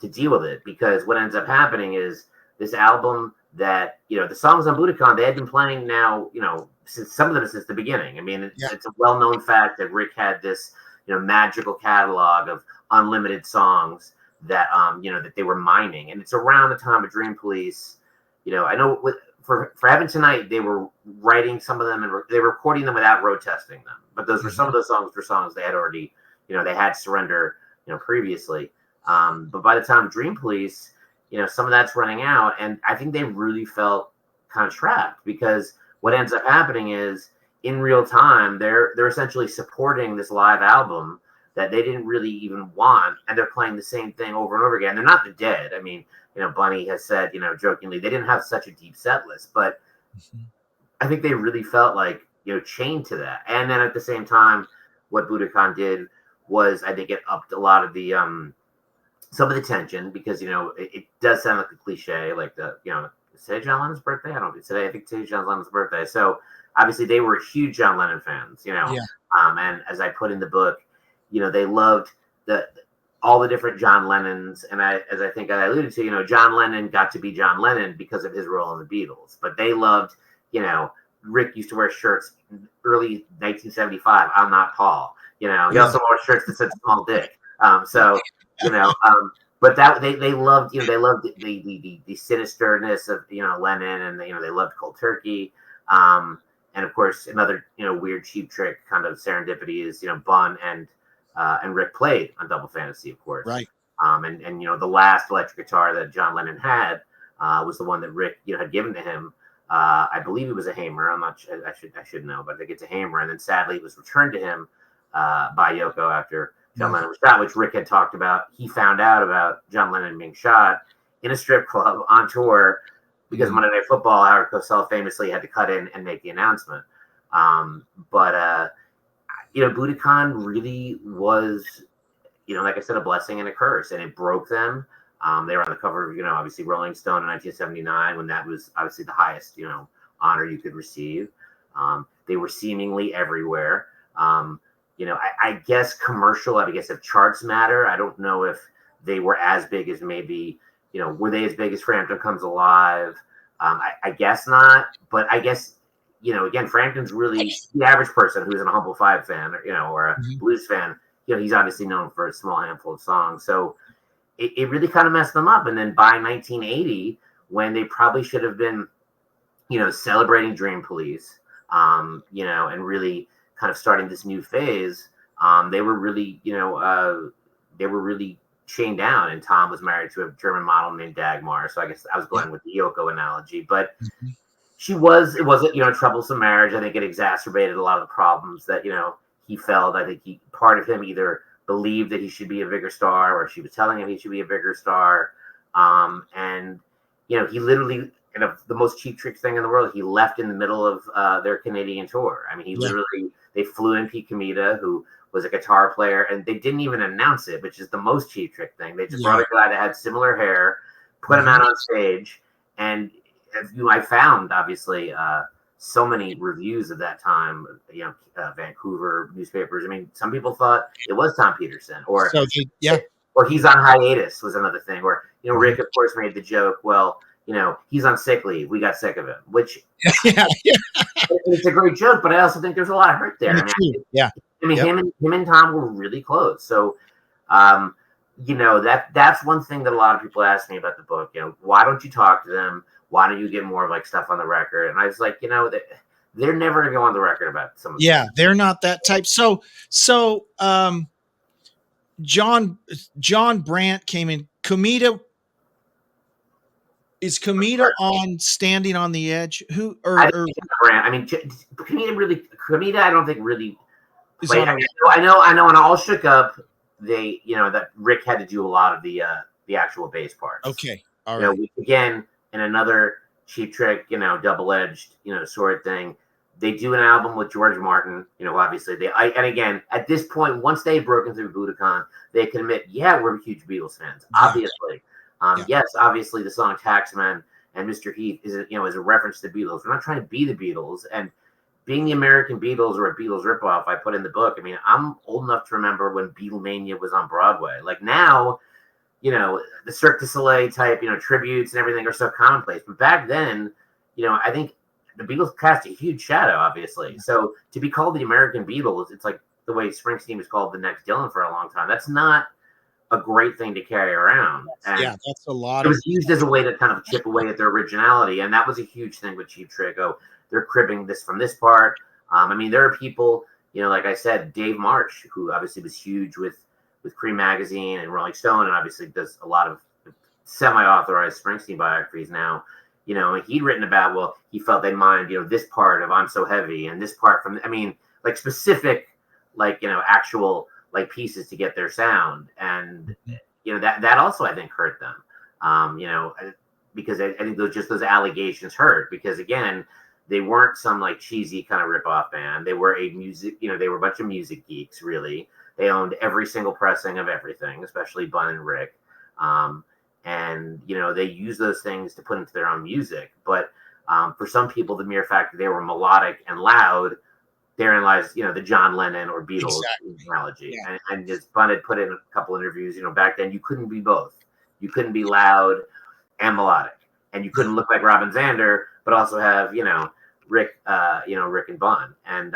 to deal with it, because what ends up happening is this album that, the songs on Budokan, they had been playing now, since some of them since the beginning. I mean, it's a well-known fact that Rick had this, magical catalog of unlimited songs that, that they were mining. And it's around the time of Dream Police. I know for Heaven Tonight, they were writing some of them and they were recording them without road testing them. But those were some of those songs were songs they had already, they had Surrender, previously. But by the time of Dream Police, some of that's running out. And I think they really felt kind of trapped, because what ends up happening is in real time, they're essentially supporting this live album that they didn't really even want. And they're playing the same thing over and over again. They're not the Dead. I mean, Bunny has said, jokingly, they didn't have such a deep set list, but I think they really felt like, chained to that. And then at the same time, what Budokan did was, I think it upped a lot of the, some of the tension, because, it does sound like a cliche, like is today John Lennon's birthday? I don't know. Today, I think today's John Lennon's birthday. So obviously they were huge John Lennon fans, and as I put in the book, they loved all the different John Lennons. And as I think I alluded to, John Lennon got to be John Lennon because of his role in the Beatles, but they loved, Rick used to wear shirts early 1975. I'm not Paul, he also wore shirts that said small dick. But that they loved, they loved the sinisterness of, Lennon, and they loved Cold Turkey. And of course, another, weird Cheap Trick kind of serendipity is, Bun and Rick played on Double Fantasy, of course. Right. And the last electric guitar that John Lennon had was the one that Rick, had given to him. I believe it was a Hamer. I'm not sure. I should know, but I think it's a Hamer. And then sadly, it was returned to him by Yoko after John Lennon was shot, which Rick had talked about. He found out about John Lennon being shot in a strip club on tour, because Monday Night Football, Howard Cosell famously had to cut in and make the announcement. But Budokan really was, like I said, a blessing and a curse, and it broke them. They were on the cover of, obviously Rolling Stone in 1979, when that was obviously the highest, honor you could receive. They were seemingly everywhere. I guess commercial, I guess if charts matter, I don't know if they were as big as maybe, were they as big as Frampton Comes Alive? I guess not, but I guess, again, Frampton's really the average person who's a Humble Five fan, or a blues fan. He's obviously known for a small handful of songs. So it really kind of messed them up. And then by 1980, when they probably should have been, celebrating Dream Police, and really kind of starting this new phase, they were really, chained down. And Tom was married to a German model named Dagmar. So I guess I was going with the Yoko analogy, but it wasn't, a troublesome marriage. I think it exacerbated a lot of the problems that, he felt. I think part of him either believed that he should be a bigger star, or she was telling him he should be a bigger star. And, he literally, the most Cheap Trick thing in the world, he left in the middle of their Canadian tour. I mean, they flew in Pete Comita, who was a guitar player, and they didn't even announce it, which is the most Cheap Trick thing. They just brought a guy that had similar hair, put him out on stage, and I found, obviously, so many reviews of that time, Vancouver newspapers. I mean, some people thought it was Tom Peterson, or he's on hiatus was another thing. Or, Rick, of course, made the joke, well, he's on sick leave. We got sick of him, which it's a great joke, but I also think there's a lot of hurt there. Him and Tom were really close. So, that's one thing that a lot of people ask me about the book. Why don't you talk to them? Why don't you get more of like stuff on the record? And I was like, they're never going to go on the record about some of Yeah, they're not that type. So John Brandt came in. Comida is Comida on Standing on the Edge? Who I or think Brandt. I mean, Comida, I don't think really is played. on? I know. When All Shook Up, they, that Rick had to do a lot of the actual bass parts. Okay, all right. Again, in another Cheap Trick, double-edged, sword thing. They do an album with George Martin. Obviously and again, at this point, once they had broken through Budokan, they can admit, yeah, we're huge Beatles fans. Yeah. Obviously, yes, obviously, the song Taxman and Mr. Heath is a reference to the Beatles. We're not trying to be the Beatles, and being the American Beatles or a Beatles ripoff, I put in the book. I mean, I'm old enough to remember when Beatlemania was on Broadway. Like now, the Cirque du Soleil type, tributes and everything are so commonplace. But back then, I think the Beatles cast a huge shadow, obviously. So to be called the American Beatles, it's like the way Springsteen was called the next Dylan for a long time. That's not a great thing to carry around. And yeah, that's a lot. It was used as a way to kind of chip away at their originality, and that was a huge thing with Cheap Trick. Oh, they're cribbing this from this part. I mean, there are people, like I said, Dave Marsh, who obviously was huge with Cream Magazine and Rolling Stone, and obviously does a lot of semi-authorized Springsteen biographies now. And he'd written about, well, he felt they mind, this part of I'm So Heavy and this part from, like specific, like, actual like pieces to get their sound. And, that also, I think, hurt them, because I think those allegations hurt, because again, they weren't some like cheesy kind of rip-off band. They were they were a bunch of music geeks, really. They owned every single pressing of everything, especially Bun and Rick. And, they use those things to put into their own music. But for some people, the mere fact that they were melodic and loud, therein lies, the John Lennon or Beatles analogy. Yeah. And as Bun had put in a couple interviews, back then you couldn't be both. You couldn't be loud and melodic. And you couldn't look like Robin Zander, but also have, Rick, Rick and Bun. And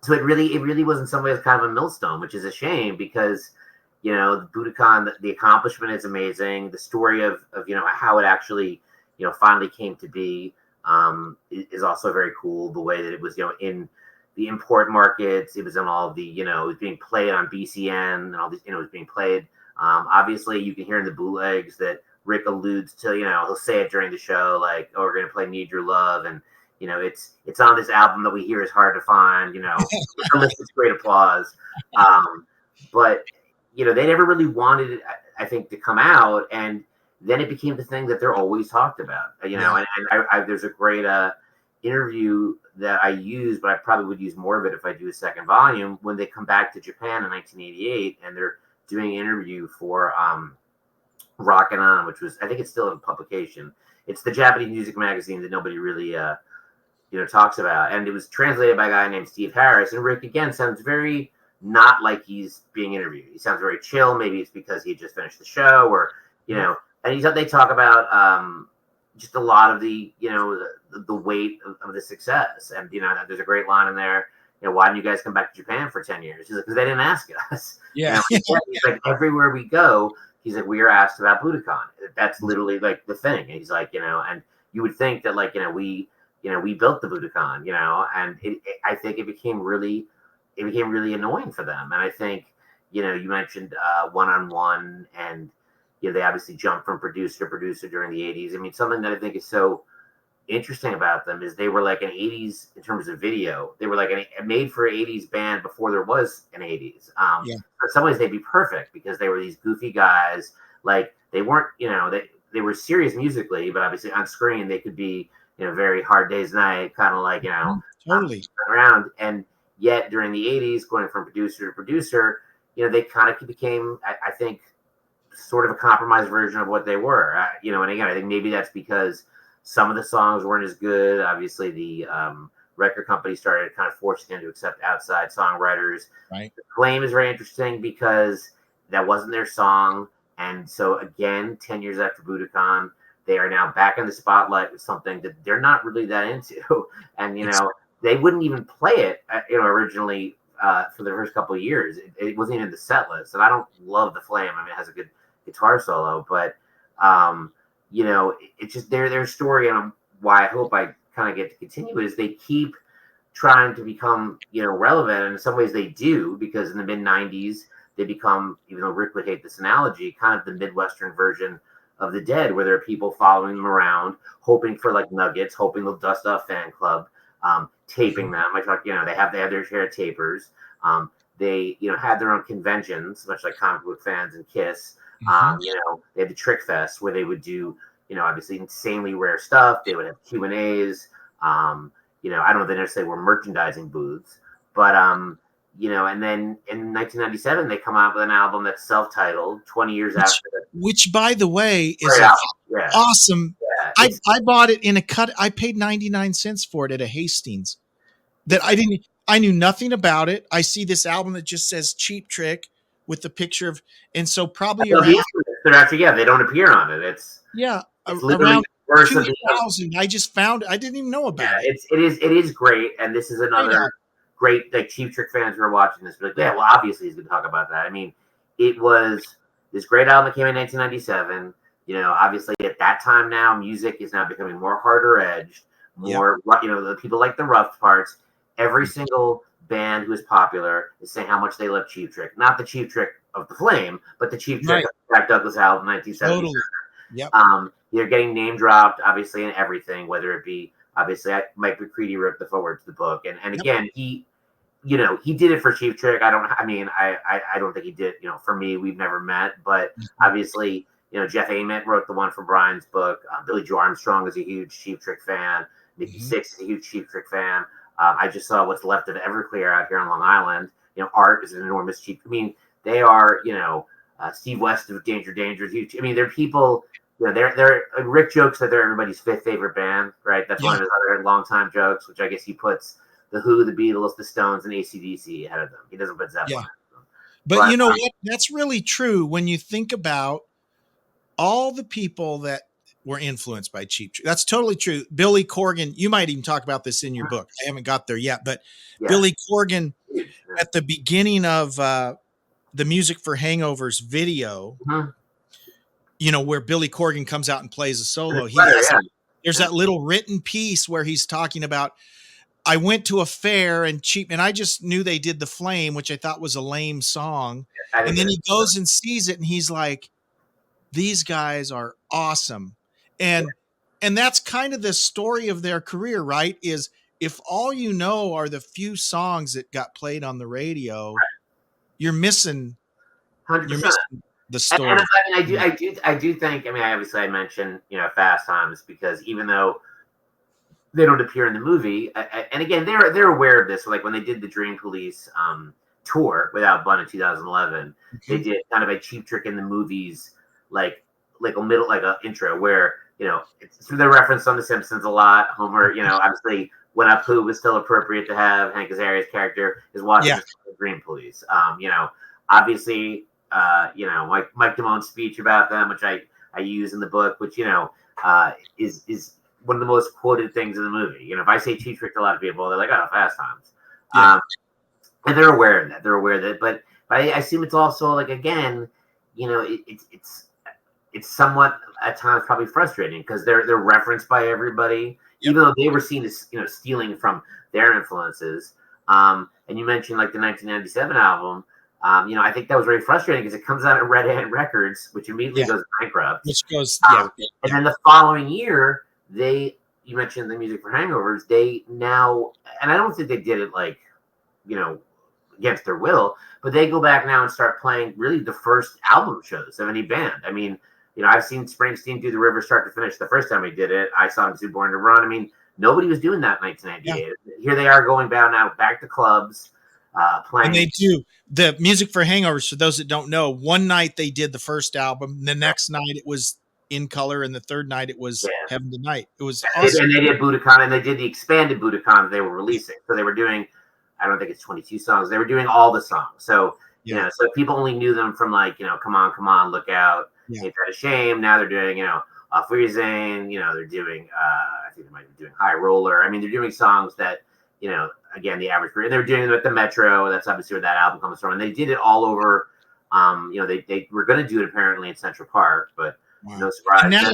so it really was in some ways kind of a millstone, which is a shame, because the Budokan, the accomplishment is amazing. The story of how it actually finally came to be is also very cool. The way that it was in the import markets, it was in all the it was being played on BCN and all these, it was being played. Obviously, you can hear in the bootlegs that Rick alludes to, he'll say it during the show, like, "Oh, we're gonna play Need Your Love," and it's on this album that we hear is hard to find. Elicits great applause, but they never really wanted it, I think, to come out, and then it became the thing that they're always talked about. And there's a great interview that I use, but I probably would use more of it if I do a second volume, when they come back to Japan in 1988, and they're doing an interview for Rockin' On, which was, I think it's still in publication. It's the Japanese music magazine that nobody really talks about, and it was translated by a guy named Steve Harris. And Rick, again, sounds very not like he's being interviewed. He sounds very chill. Maybe it's because he just finished the show, or and they talk about just a lot of the the weight of the success. And there's a great line in there. Why didn't you guys come back to Japan for 10 years? He's like, because they didn't ask us. Yeah. He's like, everywhere we go, he's like, we are asked about Budokan. That's literally like the thing. And he's like, and you would think that like, we built the Budokan, and I think it became really annoying for them. And I think, you mentioned One on One, and they obviously jumped from producer to producer during the 80s. I mean, something that I think is so interesting about them is they were like an 80s in terms of video. They were like a made for 80s band before there was an 80s. In some ways they'd be perfect, because they were these goofy guys. Like they weren't, they were serious musically, but obviously on screen they could be, very Hard Day's Night, kind of like, totally around. And yet during the 80s, going from producer to producer, they kind of became, I think, sort of a compromised version of what they were. And again, I think maybe that's because some of the songs weren't as good. Obviously, the record company started kind of forcing them to accept outside songwriters. Right. The Claim is very interesting because that wasn't their song. And so again, 10 years after Budokan, they are now back in the spotlight with something that they're not really that into. And, they wouldn't even play it, originally for the first couple of years. It wasn't even the set list. And I don't love The Flame. I mean, it has a good guitar solo, but, it's just their story, and why I hope I kind of get to continue is they keep trying to become, relevant. And in some ways they do, because in the mid 90s, they become, even though Rick would hate this analogy, kind of the Midwestern version of the Dead, where there are people following them around, hoping for like nuggets, hoping they'll dust off fan club, taping them. I talk, they have their share of tapers. They, had their own conventions, much like comic book fans and Kiss. They had the Trick Fest where they would do, obviously insanely rare stuff. They would have Q&As. I don't know if they necessarily were merchandising booths, but and then in 1997 they come out with an album that's self-titled 20 years after. Which, by the way, is awesome. Yeah, I bought it in a cut. I paid 99 cents for it at a Hastings. I knew nothing about it. I see this album that just says Cheap Trick with the picture of, and so probably around. They're actually, they don't appear on it. It's around 2000. I just found it. I didn't even know about it. It is great, and this is another great, like, Cheap Trick fans who are watching this. Like, well, obviously he's going to talk about that. I mean, it was this great album that came in 1997. Obviously at that time now, music is now becoming more harder edged, more, the people like the rough parts. Every single band who is popular is saying how much they love Cheap Trick. Not the Cheap Trick of the Flame, but the Cheap Trick of the Jack Douglas album, 1977. Totally. Yep. You're getting name dropped, obviously, in everything, whether it be, obviously, Mike McCready wrote the foreword to the book. And again, he did it for Cheap Trick. I don't think he did, for me, we've never met, but obviously, Jeff Ament wrote the one for Brian's book. Billy Joe Armstrong is a huge Cheap Trick fan. Nikki Sixx is a huge Cheap Trick fan. I just saw what's left of Everclear out here on Long Island. Art is an enormous Cheap. I mean, they are, Steve West of Danger is huge. I mean, they're people, they're Rick jokes that they're everybody's fifth favorite band, right? That's one of his other longtime jokes, which I guess he puts the Who, the Beatles, the Stones, and AC/DC ahead of them. He doesn't put Zeppelin. Yeah. But you know what? That's really true when you think about all the people that were influenced by Cheap Trick. That's totally true. Billy Corgan, you might even talk about this in your book. I haven't got there yet, but Billy Corgan at the beginning of the Music for Hangovers video, where Billy Corgan comes out and plays a solo. There's that little written piece where he's talking about, I went to a fair and I just knew they did The Flame, which I thought was a lame song. And then he goes and sees it and he's like, these guys are awesome. And that's kind of the story of their career, right? Is if all you know are the few songs that got played on the radio, you're missing 100%. You're missing the story. And I do think, obviously I mentioned, Fast Times, because even though they don't appear in the movie, and again, they're aware of this. So like when they did the Dream Police tour without Bun in 2011, they did kind of a Cheap Trick in the movies, like a middle, like a intro where, it's through the reference on The Simpsons a lot. Homer, obviously when Apu was still appropriate to have Hank Azaria's character is watching the Dream Police. Obviously, Mike Damone's speech about them, which I use in the book, which, is one of the most quoted things in the movie. If I say Cheap Trick to a lot of people, they're like, oh, Fast Times. Yeah. And they're aware of that. But I assume it's also like, again, it's somewhat at times probably frustrating because they're referenced by everybody, even though they were seen as stealing from their influences. And you mentioned like the 1997 album. I think that was very frustrating because it comes out at Red Ant Records, which immediately goes bankrupt. Which goes, and then the following year, you mentioned the Music for Hangovers. They now, and I don't think they did it like, against their will, but they go back now and start playing really the first album shows of any band. I mean, I've seen Springsteen do The River start to finish the first time he did it. I saw him do Born to Run. I mean, nobody was doing that in 1998. Yeah. Here they are going back to clubs, playing. And they do the Music for Hangovers. For those that don't know, one night they did the first album. The next night it was In Color, and the third night it was Heaven Tonight. It was awesome. And they did Budokan, and they did the expanded Budokan they were releasing. So they were doing, I don't think it's 22 songs. They were doing all the songs. So so people only knew them from like, Come On, Look Out, Ain't That a Shame. Now they're doing, Freezing. They're doing, I think they might be doing High Roller. I mean, they're doing songs that, again, the average person. They were doing it with the Metro. That's obviously where that album comes from. And they did it all over. They were going to do it apparently in Central Park, but no surprise. And now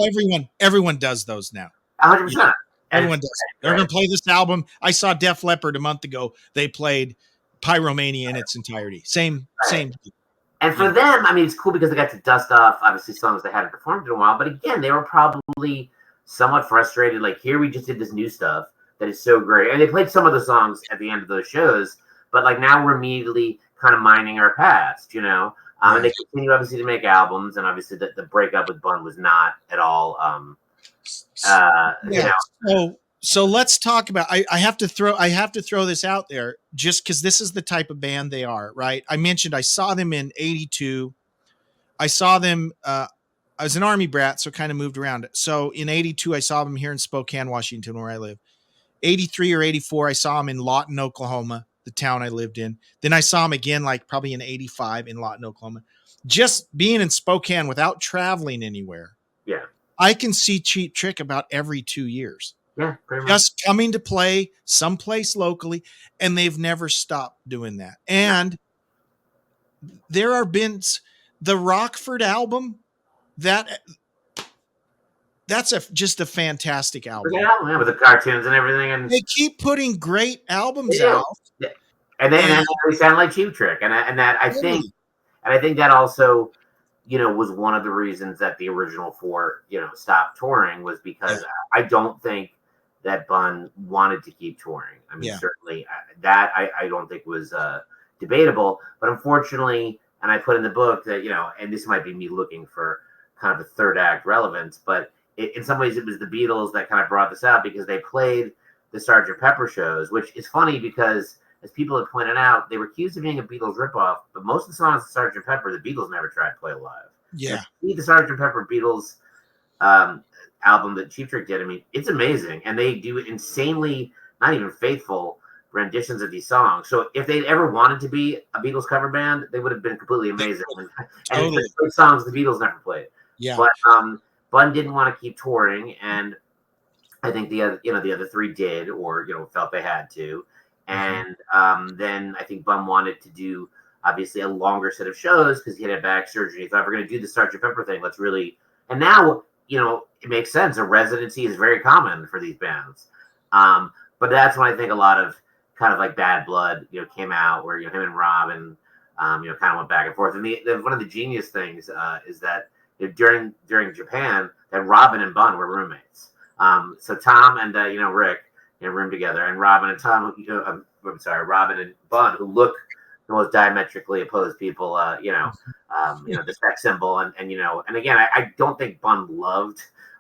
everyone does those now. 100%. Everyone does. They're going to play this album. I saw Def Leppard a month ago. They played Pyromania in its entirety. Same. And for them, I mean, it's cool because they got to dust off, obviously, songs they hadn't performed in a while. But again, they were probably somewhat frustrated. Like, here we just did this new stuff that is so great. And they played some of the songs at the end of those shows. But, like, now we're immediately kind of mining our past, you know? And they continue, obviously, to make albums. And obviously, the breakup with Bun was not at all, you know. So let's talk about. I have to throw this out there just because this is the type of band they are, right? I mentioned I saw them in '82. I saw them. I was an Army brat, so kind of moved around. So in '82, I saw them here in Spokane, Washington, where I live. '83 or '84, I saw them in Lawton, Oklahoma, the town I lived in. Then I saw them again, like probably in '85 in Lawton, Oklahoma. Just being in Spokane without traveling anywhere. Yeah. I can see Cheap Trick about every 2 years. Yeah, pretty much. Just coming to play someplace locally, and they've never stopped doing that. And there are been the Rockford album that's just a fantastic album. Yeah, with the cartoons and everything, and they keep putting great albums out. Yeah. And they sound like Cheap Trick, and that I think that also, you know, was one of the reasons that the original four, you know, stopped touring, was because I don't think that Bun wanted to keep touring. I mean, certainly that I don't think was debatable, but unfortunately, and I put in the book that, you know, and this might be me looking for kind of a third act relevance, but in some ways it was the Beatles that kind of brought this out, because they played the Sgt. Pepper shows, which is funny because, as people have pointed out, they were accused of being a Beatles ripoff, but most of the songs of Sgt. Pepper, the Beatles never tried to play live. Yeah. The Sgt. Pepper Beatles album that Cheap Trick did, I mean, it's amazing. And they do insanely, not even faithful renditions of these songs. So if they'd ever wanted to be a Beatles cover band, they would have been completely amazing. And the songs the Beatles never played. Yeah. But Bun didn't want to keep touring, and I think the other three did, or, you know, felt they had to. And then I think Bun wanted to do, obviously, a longer set of shows because he had back surgery. He thought, we're going to do the Sgt. Pepper thing, let's really. And now, you know, it makes sense. A residency is very common for these bands. But that's when I think a lot of kind of like Bad Blood, you know, came out, where, you know, him and Robin, you know, kind of went back and forth. And one of the genius things is that, you know, during Japan, that Robin and Bun were roommates. So Tom and you know, Rick, you know, roomed together, and Robin and Tom, Robin and Bun, who look the most diametrically opposed people, you know, the sex symbol, and you know, and again, I don't think Bun loved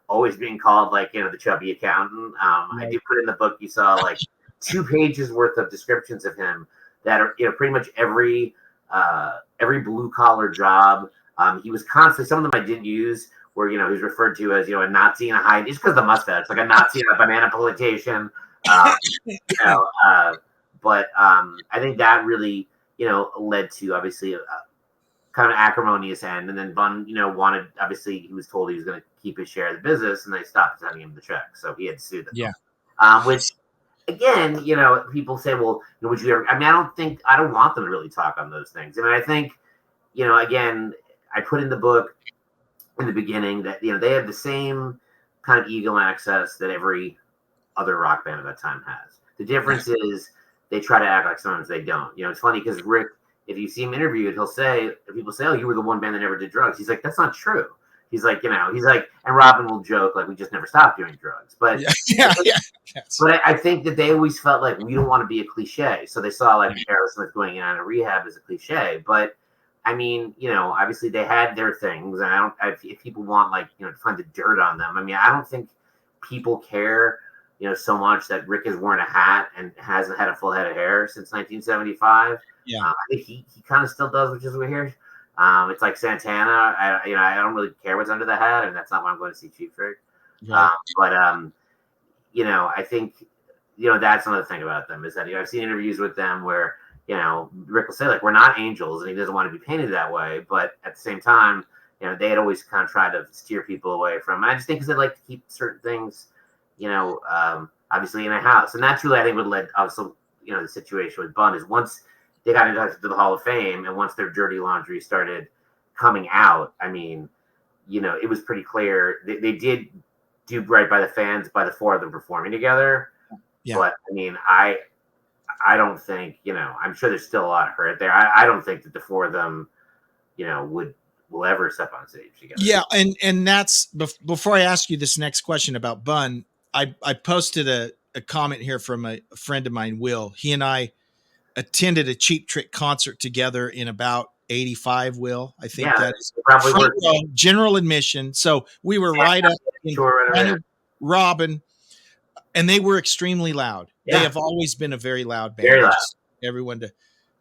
always being called, like, you know, the chubby accountant. I do put in the book, you saw like 2 pages worth of descriptions of him that are, you know, pretty much every blue collar job. He was constantly, some of them I didn't use, where, you know, he's referred to as, you know, a Nazi in a high, just because of the mustache, like a Nazi in a banana plantation. You know, but I think that really, you know, led to, obviously, a kind of acrimonious end. And then Bun, you know, wanted, obviously, he was told he was going to keep his share of the business, and they stopped sending him the check, so he had to sue them. Yeah. Which, again, you know, people say, well, you know, would you ever? I mean, I don't want them to really talk on those things. I mean, I think, you know, again, I put in the book in the beginning that, you know, they have the same kind of ego access that every other rock band at that time has. The difference is they try to act like sometimes they don't. You know, it's funny because Rick, if you see him interviewed, he'll say, if people say, oh, you were the one band that never did drugs, he's like, that's not true. He's like, you know, and Robin will joke, like, we just never stopped doing drugs. But but I think that they always felt like, we don't want to be a cliche. So they saw, like, Aerosmith going in on a rehab as a cliche. But I mean, you know, obviously they had their things, and if people want, like, you know, to find the dirt on them, I mean, I don't think people care, you know, so much that Rick has worn a hat and hasn't had a full head of hair since 1975. Yeah. I think he kind of still does, which is weird. It's like Santana. I don't really care what's under the hat, and that's not why I'm going to see Cheap Trick. Right. But you know, I think, you know, that's another thing about them, is that, you know, I've seen interviews with them where, you know, Rick will say, like, we're not angels, and he doesn't want to be painted that way. But at the same time, you know, they had always kind of tried to steer people away from. And I just think because they like to keep certain things, you know, obviously in a house. And that's really, I think, what led, also, you know, the situation with Bun is once they got inducted to the Hall of Fame, and once their dirty laundry started coming out, I mean, you know, it was pretty clear they did do right by the fans by the four of them performing together. Yeah. But I mean, I don't think, I'm sure there's still a lot of hurt there. I don't think that the four of them, will ever step on stage together. Yeah, and that's before I ask you this next question about Bun, I posted a comment here from a friend of mine, Will. He and I attended a Cheap Trick concert together in about 85, Will. I think that is probably front row, general admission. So we were right up in kind of Robin, and they were extremely loud. Yeah. They have always been a very loud band. Very loud. Everyone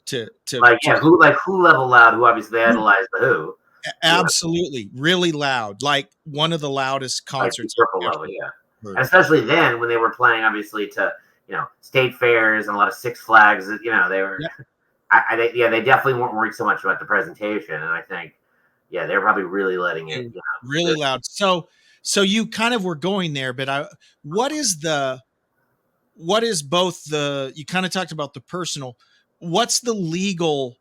to who level loud, who obviously idolized the Who. Absolutely, really loud, like one of the loudest concerts. Like Purple level, yeah. And especially then when they were playing, obviously to state fairs and a lot of Six Flags. They were. Yeah. They definitely weren't worried so much about the presentation, and I think, they were probably really letting it. Really loud. So you kind of were going there, but what is both the? You kind of talked about the personal. What's the legal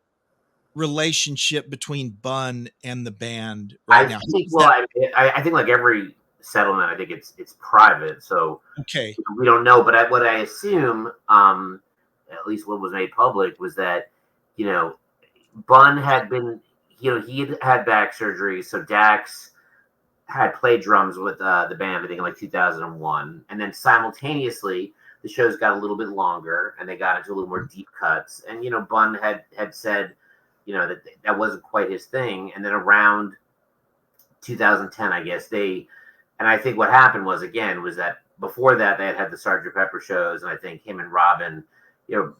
relationship between Bun and the band right now? I think like every settlement, I think it's private, so okay, we don't know. But what I assume, at least what was made public, was that Bun had been, he had back surgery, so Dax had played drums with the band, I think in like 2001, and then simultaneously the shows got a little bit longer and they got into a little more deep cuts, and Bun had said that wasn't quite his thing. And then around 2010, I guess and I think what happened was that before that they had the Sgt. Pepper shows, and I think him and Robin,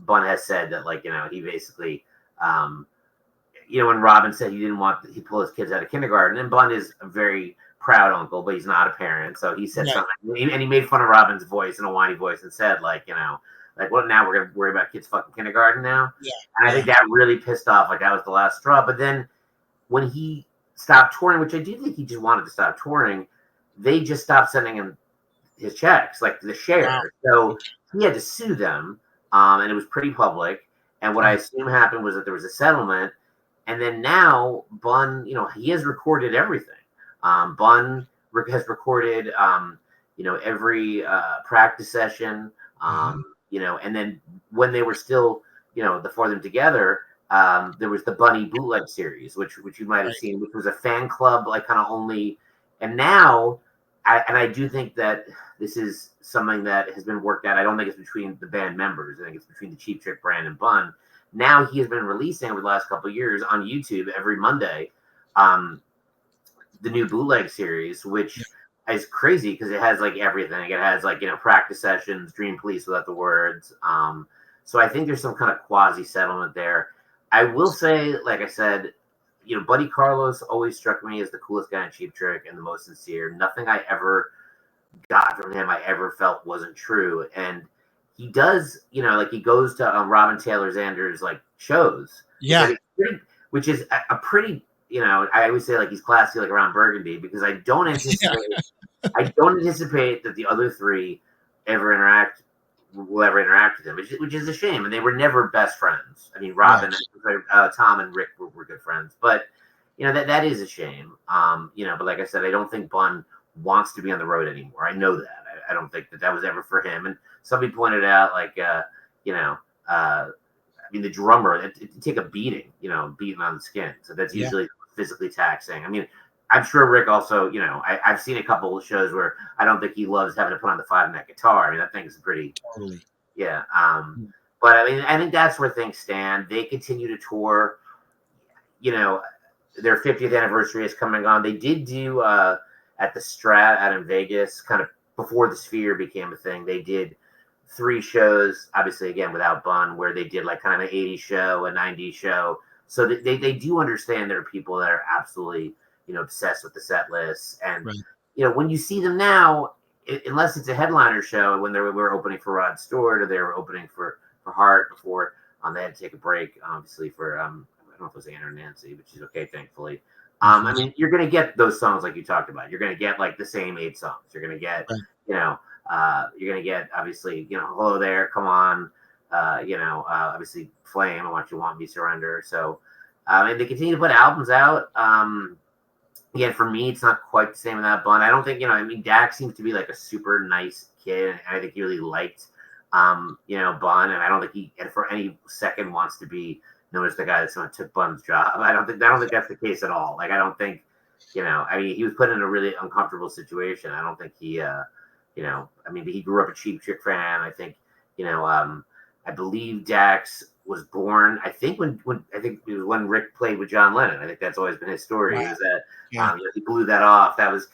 Bun has said that he basically, when Robin said he pulled his kids out of kindergarten, and Bun is a very proud uncle, but he's not a parent, so he said something, and he made fun of Robin's voice in a whiny voice and said well, now we're going to worry about kids fucking kindergarten now. Yeah. And I think that really pissed off. That was the last straw. But then when he stopped touring, which I do think he just wanted to stop touring, they just stopped sending him his checks, like the share. Wow. So he had to sue them, and it was pretty public. And what I assume happened was that there was a settlement. And then now Bun, he has recorded everything. Bun has recorded, every practice session. And then when they were still, the four of them together, there was the Bunny bootleg series, which you might have seen, which was a fan club, kind of only. And now, I do think that this is something that has been worked out. I don't think it's between the band members. I think it's between the Cheap Trick brand and Bun. Now he has been releasing over the last couple of years on YouTube every Monday, the new bootleg series, which is crazy because it has everything. It has practice sessions, Dream Police without the words. So I think there's some kind of quasi settlement there. I will say, like I said, Buddy Carlos always struck me as the coolest guy in Cheap Trick and the most sincere. Nothing I ever got from him I ever felt wasn't true. And he does, he goes to Robin Taylor Xander's shows. Yeah. Which is a pretty, I always say he's classy around Burgundy, because I don't anticipate that the other three will ever interact with him, which is a shame. And they were never best friends. I mean, Robin, Tom and Rick were good friends, but that is a shame. But like I said, I don't think Bun wants to be on the road anymore. I know that. I don't think that was ever for him. And somebody pointed out, I mean, the drummer, it take a beating, beating on the skin. So that's usually physically taxing. I mean, I'm sure Rick also, I've seen a couple of shows where I don't think he loves having to put on the 5-neck guitar. I mean, that thing is pretty. Totally. Yeah. But I mean, I think that's where things stand. They continue to tour. Their 50th anniversary is coming on. They did do at the Strat out in Vegas, kind of before the Sphere became a thing. They did 3 shows, obviously again without Bun, where they did kind of an 80s show, a 90s show. So they do understand there are people that are absolutely obsessed with the set lists. And when you see them now, unless it's a headliner show, when we were opening for Rod Stewart or they were opening for Hart before, they had to take a break, obviously for I don't know if it was Anna or Nancy, but she's okay, thankfully. I mean, you're going to get those songs like you talked about. You're going to get the same 8 songs. You're going to get, you're going to get, obviously, Hello There, Come On, obviously Flame, I Want You Want Me, Surrender. So, and they continue to put albums out. again, for me, it's not quite the same without Bun. I don't think, I mean, Dak seems to be like a super nice kid, and I think he really liked, Bun, and I don't think he, and for any second, wants to be known as the guy that someone took Bun's job. I don't think that's the case at all. Like, I don't think, I mean, he was put in a really uncomfortable situation. I don't think he, I mean, he grew up a Cheap Trick fan. I think, I believe Dax was born. I think when I think it was when Rick played with John Lennon. I think that's always been his story. Wow. Is that Yeah. he blew that off. That was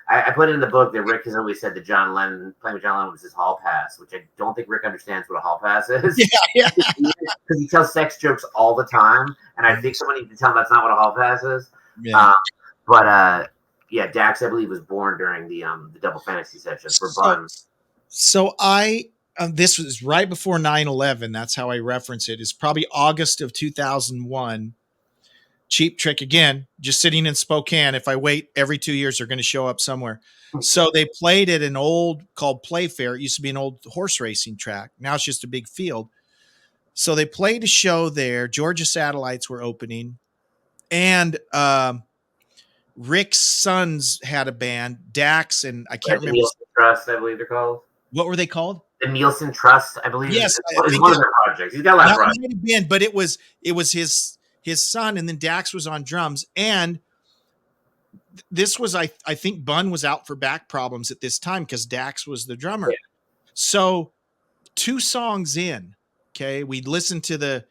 I put it in the book that Rick has always said that John Lennon playing with John Lennon was his hall pass, which I don't think Rick understands what a hall pass is. Yeah. Because he tells sex jokes all the time, and I think someone needs to tell him that's not what a hall pass is. Yeah. Yeah, Dax, I believe, was born during the Double Fantasy session for Bun. So this was right before 9/11. That's how I reference it. It's probably August of 2001. Cheap Trick again, just sitting in Spokane. If I wait every 2 years, they're going to show up somewhere. So they played at an old called Playfair. It used to be an old horse racing track. Now it's just a big field. So they played a show there. Georgia Satellites were opening, and Rick's sons had a band, Dax, and I can't remember. Nielsen Trust, I believe they're called. What were they called? The Nielsen Trust, I believe. Yes, is one of their projects. He's got a lot of projects. Might have been, but it was his son, and then Dax was on drums. And this was I think Bun was out for back problems at this time because Dax was the drummer. Yeah. So 2 songs in, okay, we listened to the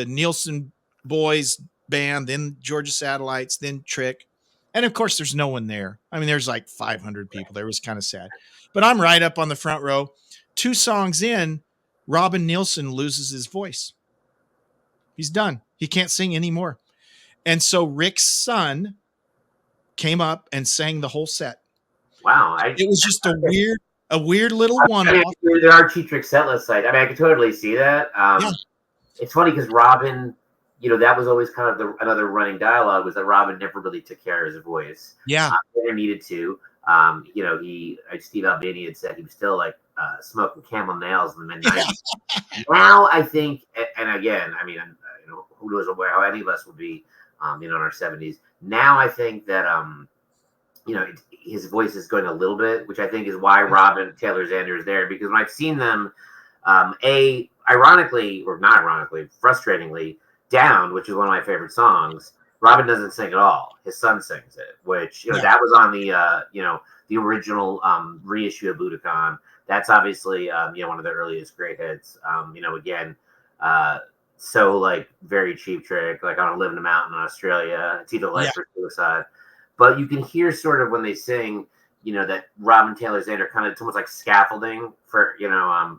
Nielsen Boys band, then Georgia Satellites, then Trick. And of course, there's no one there. I mean, there's like 500 people there. It was kind of sad. But I'm right up on the front row. 2 songs in, Robin Nielsen loses his voice. He's done. He can't sing anymore. And so Rick's son came up and sang the whole set. Wow. It was just a weird little one. I mean, there are Cheap Trick set list sites. I mean, I could totally see that. Yeah. It's funny because Robin, that was always kind of another running dialogue was that Robin never really took care of his voice. Yeah. Never needed to. Steve Albini had said he was still like smoking Camel nails in the mid-90s. Now I think, and again, I mean, who knows how any of us would be, in our 70s. Now I think that, his voice is going a little bit, which I think is why Robin Taylor Xander is there. Because when I've seen them, ironically, or not ironically, frustratingly, Down, which is one of my favorite songs, Robin doesn't sing at all. His son sings it, which, that was on the original reissue of Budokan. That's obviously, one of the earliest great hits. Again, so like very Cheap Trick, like on a Live in the Mountain in Australia. It's either Life or Suicide. But you can hear sort of when they sing, that Robin Taylor Xander kind of, it's almost like scaffolding for,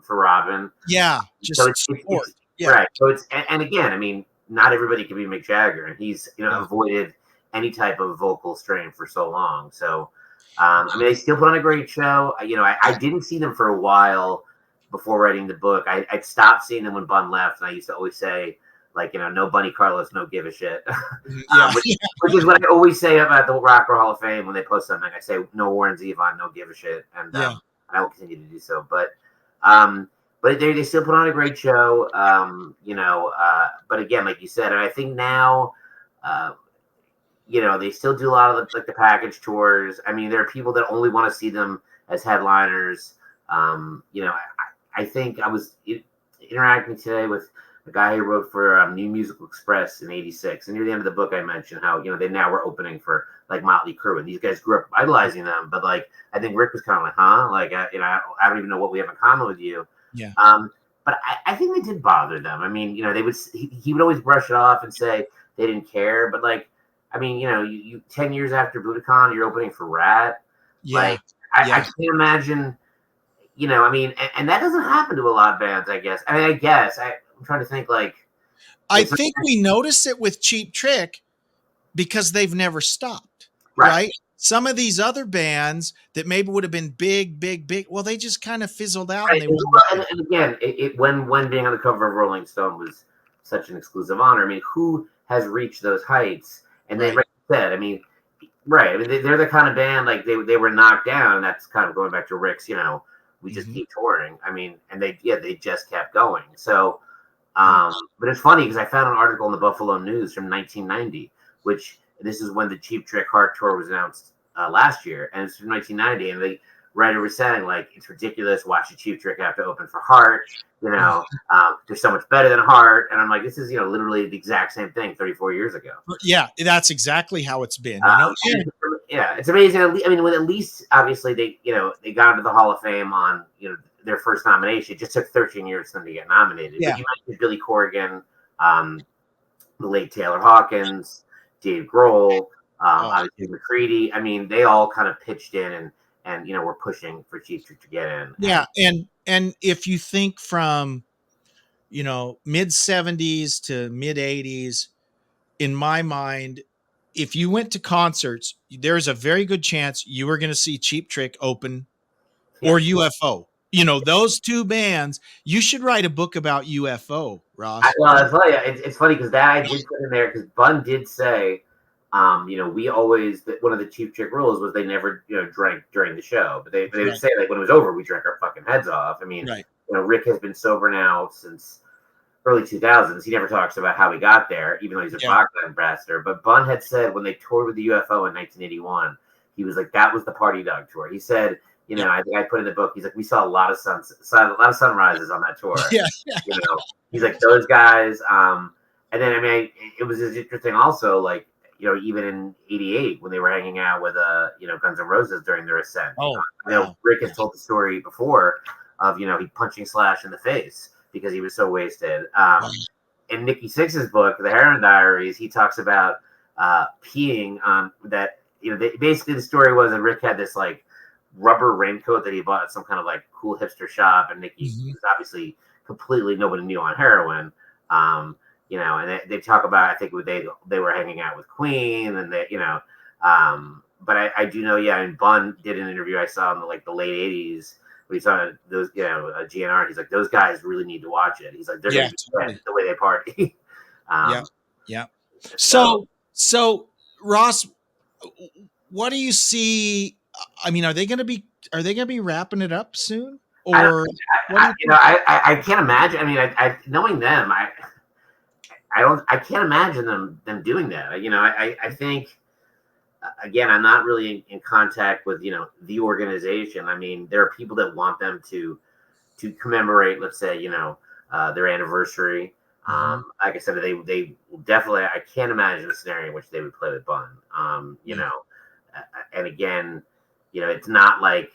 for Robin. Yeah. Just so it's right. So it's, and again, I mean, not everybody can be Mick Jagger, and he's, avoided any type of vocal strain for so long. So, I mean, they still put on a great show. I didn't see them for a while before writing the book. I'd stopped seeing them when Bun left, and I used to always say, like, no Bunny Carlos, no give a shit. Which is what I always say about the Rock and Roll Hall of Fame when they post something. I say, no Warren Zevon, no give a shit. And I will continue to do so. But they still put on a great show. But again, like you said, and I think now, they still do a lot of the package tours. I mean, there are people that only want to see them as headliners. I think I was interacting today with a guy who wrote for New Musical Express in '86, and near the end of the book, I mentioned how they now were opening for like Motley Crue, and these guys grew up idolizing them. But like, I think Rick was kind of like, huh? Like, I don't even know what we have in common with you. Yeah. But I think they did bother them. I mean, he would always brush it off and say they didn't care. But like, I mean, you 10 years after Budokan, you're opening for Rat. Yeah. Like, I can't imagine. I mean, and that doesn't happen to a lot of bands, I guess. I mean, I'm trying to think, like. I think we notice it with Cheap Trick because they've never stopped, right? Some of these other bands that maybe would have been big, well, they just kind of fizzled out. Right. And again, when being on the cover of Rolling Stone was such an exclusive honor, I mean, who has reached those heights? And they said, I mean, right. I mean, they're the kind of band, like, they were knocked down, and that's kind of going back to Rick's, we just keep touring. I mean, and they just kept going. So, but it's funny because I found an article in the Buffalo News from 1990, which this is when the Cheap Trick Heart tour was announced last year, and it's from 1990. And the writer was saying, like, it's ridiculous. Watch the Cheap Trick have to open for Heart. You know, they're so much better than Heart. And I'm like, this is, you know, literally the exact same thing 34 years ago. Yeah, that's exactly how it's been. You know? Yeah, it's amazing. I mean, with at least obviously they got into the Hall of Fame on, you know, their first nomination. It just took 13 years for them to get nominated. Yeah. But you mentioned Billy Corgan, the late Taylor Hawkins, Dave Grohl, obviously McCready. I mean, they all kind of pitched in and you know, were pushing for Cheap Trick to get in. Yeah, and if you think from, you know, mid 70s to mid 80s, in my mind, if you went to concerts, there's a very good chance you were going to see Cheap Trick open or UFO. You know, those two bands. You should write a book about UFO, Ross. Well, I'll tell you, it's funny because that I did put in there because Bun did say, you know, we always one of the Cheap Trick rules was they never, you know, drank during the show, but they would say, like, when it was over, we drank our fucking heads off. I mean, you know, Rick has been sober now since early 2000s. He never talks about how he got there, even though he's a vodka ambassador. But Bun had said when they toured with the UFO in 1981, he was like, that was the Party Dog tour. He said, you know, I think I put in the book, he's like, we saw a lot of sunrises on that tour. Yeah. You know, he's like, those guys. And then, I mean, it was interesting also, like, you know, even in '88 when they were hanging out with, you know, Guns N' Roses during their ascent. You know, Rick has told the story before of, you know, he punching Slash in the face because he was so wasted. In Nikki Sixx's book, The Heroin Diaries, he talks about peeing on that. You know, basically the story was that Rick had this like rubber raincoat that he bought at some kind of like cool hipster shop, and Nikki was obviously completely nobody knew on heroin. You know, and they talk about, I think they were hanging out with Queen, and they, you know, but I do know, yeah. And Bun did an interview I saw in the late '80s. We saw those, you know, GNR. He's like, those guys really need to watch it. He's like, they're going to be the way they party. Yeah. So Ross, what do you see? I mean, are they going to be wrapping it up soon? Or I can't imagine. I mean, I knowing them, I can't imagine them doing that. You know, I think. Again, I'm not really in contact with, you know, the organization. I mean, there are people that want them to commemorate, let's say, you know, their anniversary. Like I said, they definitely. I can't imagine a scenario in which they would play with Bun. You know, and again, you know, it's not like,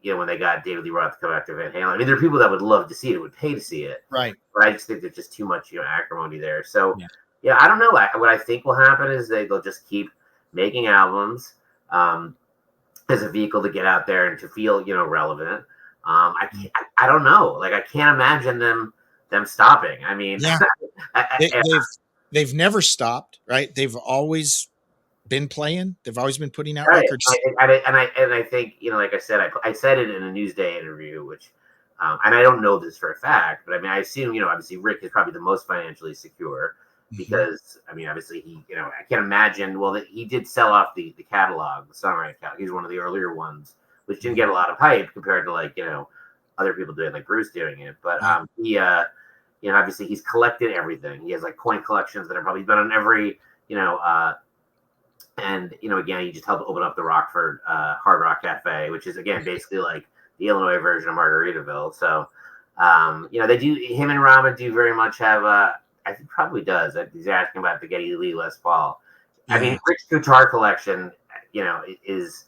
you know, when they got David Lee Roth to come back to Van Halen. I mean, there are people that would love to see it, would pay to see it, right? But I just think there's just too much, you know, acrimony there. So, yeah, I don't know. What I think will happen is they'll just keep making albums as a vehicle to get out there and to feel, you know, relevant. I don't know. Like, I can't imagine them stopping. I mean, they've never stopped, right? They've always been playing. They've always been putting out right. records. And I think, you know, like I said, I said it in a Newsday interview, which, and I don't know this for a fact, but I mean, I assume, you know, obviously Rick is probably the most financially secure. Because I mean, obviously he, you know, I can't imagine. Well, he did sell off the catalog, the songwriting catalog. He's one of the earlier ones, which didn't get a lot of hype compared to, like, you know, other people doing, like Bruce doing it. But he, you know, obviously he's collected everything. He has like coin collections that are probably been on every, you know, and you know, again, he just helped open up the Rockford Hard Rock Cafe, which is again basically like the Illinois version of Margaritaville. So, you know, him and Rama do very much have I think probably does. He's asking about the Geddy Lee Les Paul. I mean, Rick's guitar collection, you know, is,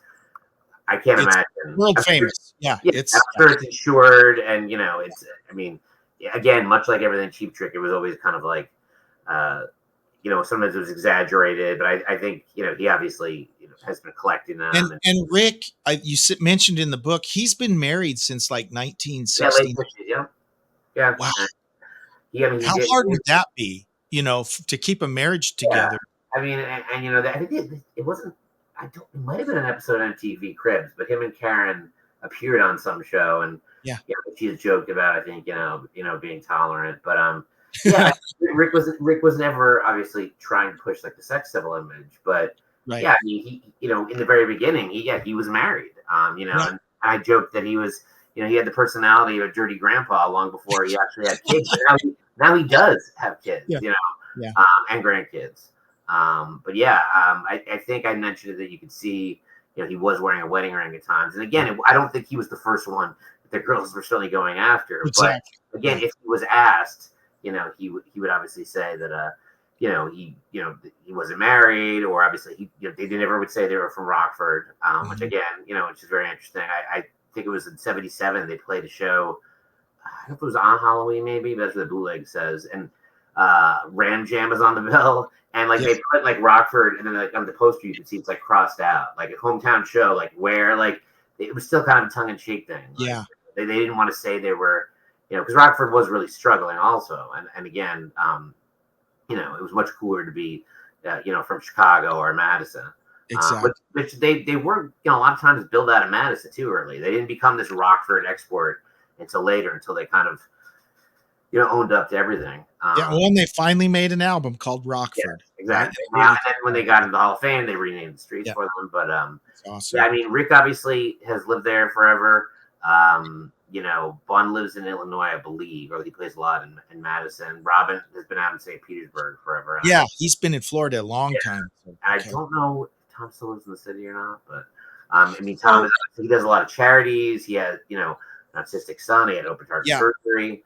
I can't imagine, world famous. I'm sure it's insured, and you know, it's. I mean, again, much like everything Cheap Trick, it was always kind of like, you know, sometimes it was exaggerated, but I think, you know, he obviously, you know, has been collecting them. And Rick, you mentioned in the book, he's been married since like 1960. Yeah. Wow. How hard would that be, you know, to keep a marriage together? I mean, and you know, I think it wasn't. It might have been an episode on TV, Cribs, but him and Karen appeared on some show, and you know, she's joked about, I think, you know, being tolerant, but yeah, Rick was never obviously trying to push like the sex symbol image, but yeah, I mean, he, you know, in the very beginning, he was married, you know, and I joked that he was. You know, he had the personality of a dirty grandpa long before he actually had kids. Now he does have kids, you know, and grandkids. But yeah, I think I mentioned that you could see, he was wearing a wedding ring at times. And again, I don't think he was the first one that the girls were certainly going after. But Exactly. again, Yeah. if he was asked, he would obviously say that, he wasn't married, or obviously they never would say they were from Rockford, which again, which is very interesting. I think it was in '77 they played a show. I don't know if it was on Halloween, maybe, but that's what the bootleg says. And Ram Jam is on the bill, and like Yeah. they put like Rockford, and then like on the poster you can see it's like crossed out, like a hometown show, like where like it was still kind of a tongue in cheek thing. Like, Yeah. they didn't want to say they were, because Rockford was really struggling also, and again, it was much cooler to be, from Chicago or Madison. Exactly. Which they were, a lot of times built out of Madison too early. They didn't become this Rockford export until later, until they kind of, owned up to everything. Yeah. Well, and they finally made an album called Yeah, Rockford. Right? exactly. Now, and then when they got into the Hall of Fame, they renamed the streets Yeah. for them. But It's yeah, awesome. I mean, Rick obviously has lived there forever. Bun lives in Illinois, I believe, or he plays a lot in Madison. Robin has been out in St. Petersburg forever. Yeah. He's been in Florida a long Yeah. time. So, I okay. don't know if Tom still lives in the city or not, but I mean, So, Tom he does a lot of charities. He had, an autistic son. He had open heart yeah. surgery.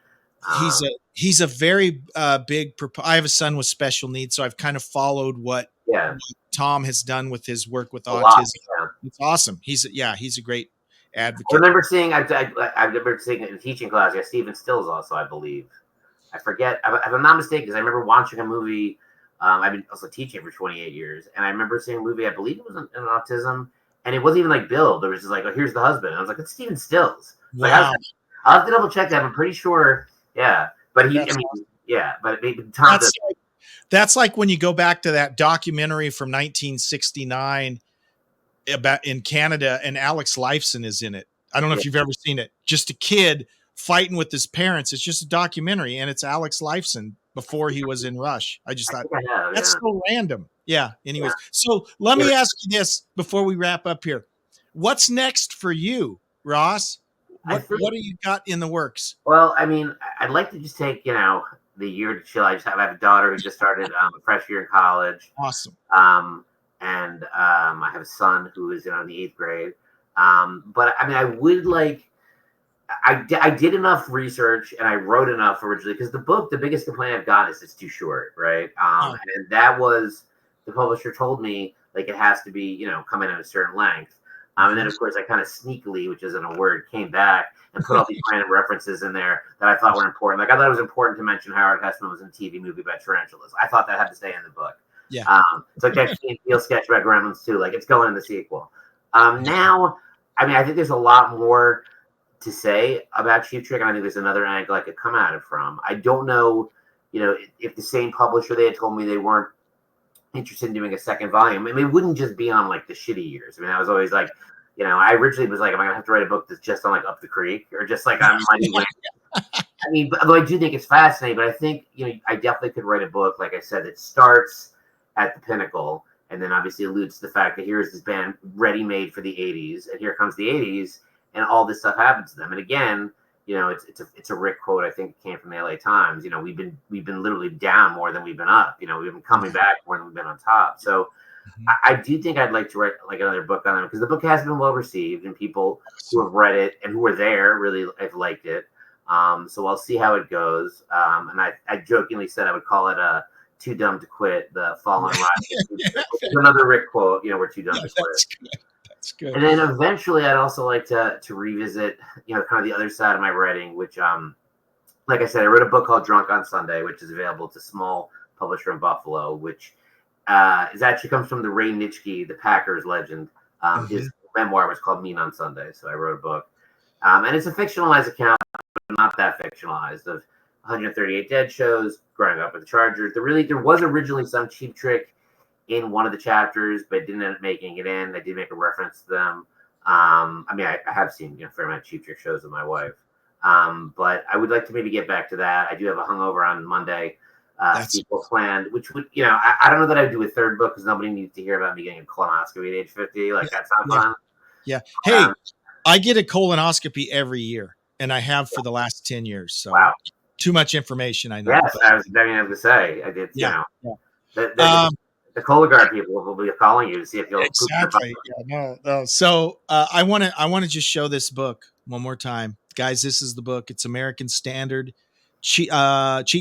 He's a very big. I have a son with special needs, so I've kind of followed what Yeah, Tom has done with his work with a lot. autism. Yeah. It's awesome. He's a great I advocate. remember seeing. I remember seeing it in teaching class. Yeah, Stephen Stills also, I believe. I forget. If I'm not mistaken, because I remember watching a movie. I've been also teaching for 28 years, and I remember seeing a movie. I believe it was an autism, and it wasn't even like Bill. It was just like, oh, here's the husband. And I was like, it's Stephen Stills. Wow. I'll have to double check that. I'm pretty sure. Yeah, but That's yeah, but Tom does. That's like when you go back to that documentary from 1969 about in Canada, and Alex Lifeson is in it. I don't know if you've ever seen it. Just a kid fighting with his parents. It's just a documentary, and it's Alex Lifeson before he was in Rush. I just thought that's so random. Yeah. Anyways, so let me ask you this before we wrap up here. What's next for you, Ross? What do you got in the works? Well, I mean, I'd like to just take, the year to chill. I have a daughter who just started a fresh year in college. Awesome. And I have a son who is in the 8th grade. But I mean, I would like, I did enough research and I wrote enough originally, because the book, the biggest complaint I've got is it's too short, right? And that was, the publisher told me, like, it has to be, come in at a certain length. And then, of course, I kind of sneakily, which isn't a word, came back and put all these random references in there that I thought were important. Like, I thought it was important to mention Howard Hessman was in a TV movie about tarantulas. I thought that had to stay in the book. Yeah. It's like that Key and Peele sketch about Gremlins too. Like, it's going in the sequel. Now, I mean, I think there's a lot more to say about Cheap Trick, and I think there's another angle I could come at it from. I don't know, if the same publisher, they had told me they weren't interested in doing a second volume. I mean, it wouldn't just be on like the shitty years. I mean, I was always like, I originally was like, am I gonna have to write a book that's just on like Up the Creek, or just like on Mighty Wind? I mean, although I do think it's fascinating, but I think, I definitely could write a book, like I said, that starts at the pinnacle, and then obviously alludes to the fact that here's this band ready-made for the 80s, and here comes the 80s, and all this stuff happens to them. And again, it's a Rick quote. I think it came from the LA Times. We've been literally down more than we've been up. We've been coming back more than we've been on top. So I do think I'd like to write like another book on them, because the book has been well received, and people who have read it and who were there really have liked it. So I'll see how it goes. And I jokingly said I would call it a Too Dumb to Quit, the Fallen Ride. Another Rick quote, we're too dumb to quit. That's good. And then eventually I'd also like to revisit, kind of the other side of my writing, which, like I said, I wrote a book called Drunk on Sunday, which is available to small publisher in Buffalo, which actually comes from the Ray Nitschke, the Packers legend. His memoir was called Mean on Sunday. So I wrote a book. And it's a fictionalized account, but not that fictionalized, of 138 Dead shows, growing up with the Chargers. There was originally some Cheap Trick in one of the chapters, but didn't end up making it in. I did make a reference to them. I mean, I have seen a fair amount of Cheap Trick shows with my wife. But I would like to maybe get back to that. I do have a hangover on Monday sequel planned, which would, I don't know that I would do a third book, because nobody needs to hear about me getting a colonoscopy at age 50. Like, that's not fun. Yeah. Hey, I get a colonoscopy every year, and I have for the last 10 years. So wow. Too much information, I know. Yes, I was going to say. I did, the Cologuard people will be calling you to see if you'll poop your butt. Exactly. Yeah, no. So I want to just show this book one more time, guys. This is the book. It's American Standard, Cheap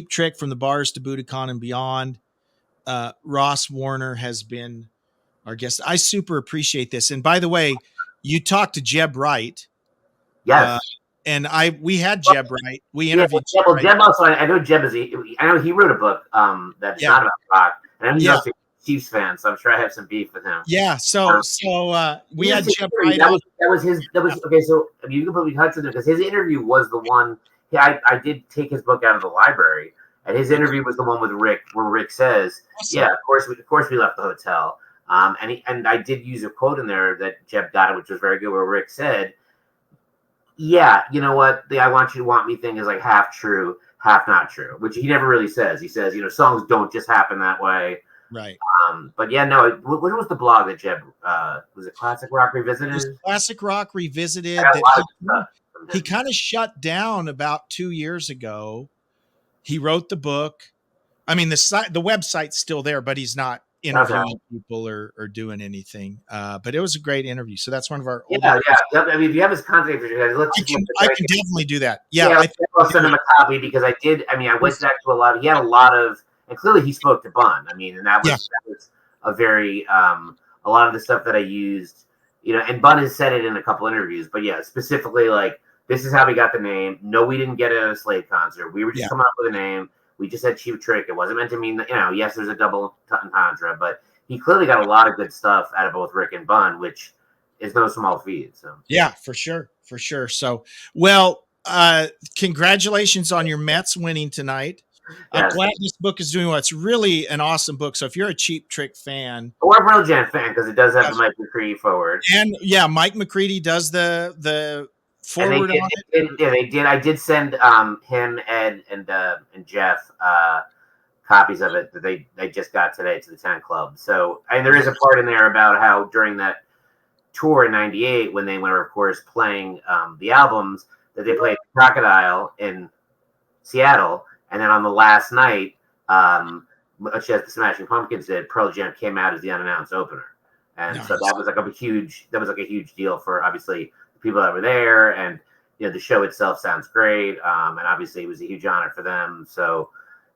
Trick from the Bars to Budokan and Beyond. Ross Warner has been our guest. I super appreciate this. And by the way, you talked to Jeb Wright. Yes. And we had Jeb Wright. We interviewed. Yeah, well, Jeb also. I know Jeb is. I know he wrote a book that's not about rock, and I know he's also a Chiefs fan, so I'm sure I have some beef with him. Yeah. So we had Jeb Wright. That was his. Okay. So you can put me in touch with him because his interview was the one. Yeah, I did take his book out of the library, and his interview was the one with Rick, where Rick says, awesome. "Yeah, of course we left the hotel." And I did use a quote in there that Jeb got it, which was very good, where Rick said, yeah, you know what? The "I want you to want me" thing is like half true, half not true, which he never really says. He says, songs don't just happen that way. Right. But yeah, no, what was the blog that Jeb, was it Classic Rock Revisited? It was Classic Rock Revisited. He kind of shut down about 2 years ago. He wrote the book. I mean, the website's still there, but he's not interviewing people or doing anything. But it was a great interview. So that's one of our yeah. I mean, if you have his contact, I can definitely do that. Yeah, I'll send him a copy because I did. I mean, I went back to a lot. He had a lot of, and clearly he spoke to Bun. I mean, and that was a very a lot of the stuff that I used. And Bun has said it in a couple interviews. But yeah, specifically like this is how we got the name. No, we didn't get it at a Slade concert. We were just coming up with a name. We just had Cheap Trick. It wasn't meant to mean that, yes, there's a double entendre, but he clearly got a lot of good stuff out of both Rick and Bun, which is no small feat. So yeah, for sure. So, well, congratulations on your Mets winning tonight. I'm glad this book is doing well. It's really an awesome book. So if you're a Cheap Trick fan, or a Pearl Jam fan, because it does have the Mike McCready forward, and yeah, Mike McCready does the forward on it. They did. I did send him, Ed, and Jeff copies of it that they just got today to the 10 Club. So, and there is a part in there about how during that tour in '98, when they were, of course, playing the albums, that they played Crocodile in Seattle, and then on the last night, much as the Smashing Pumpkins did, Pearl Jam came out as the unannounced opener, and so that was like a huge deal for obviously people that were there, and the show itself sounds great, and obviously it was a huge honor for them. So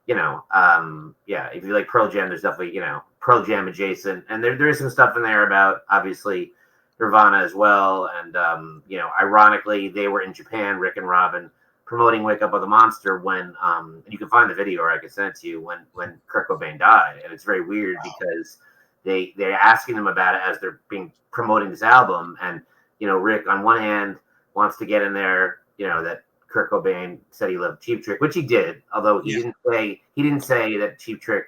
if you like Pearl Jam, there's definitely Pearl Jam adjacent, and there is some stuff in there about obviously Nirvana as well, and ironically they were in Japan, Rick and Robin, promoting Wake Up with a Monster when you can find the video, or I can send it to you, when Kurt Cobain died, and it's very weird because they're asking them about it as they're promoting this album, and Rick on one hand wants to get in there, that Kurt Cobain said he loved Cheap Trick, which he did, although he didn't say that Cheap Trick,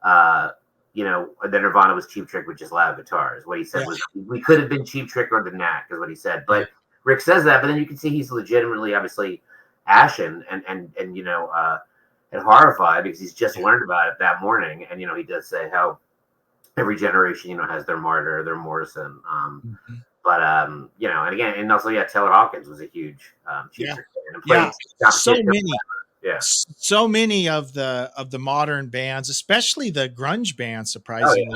that Nirvana was Cheap Trick with just loud guitars. What he said was we could have been Cheap Trick or the Knack, is what he said. But Rick says that, but then you can see he's legitimately, obviously, ashen and horrified because he's just learned about it that morning, and he does say how every generation has their martyr, their Morrison. But and again, and also Taylor Hawkins was a huge Cheap Trick fan. So many of the modern bands, especially the grunge bands, surprisingly,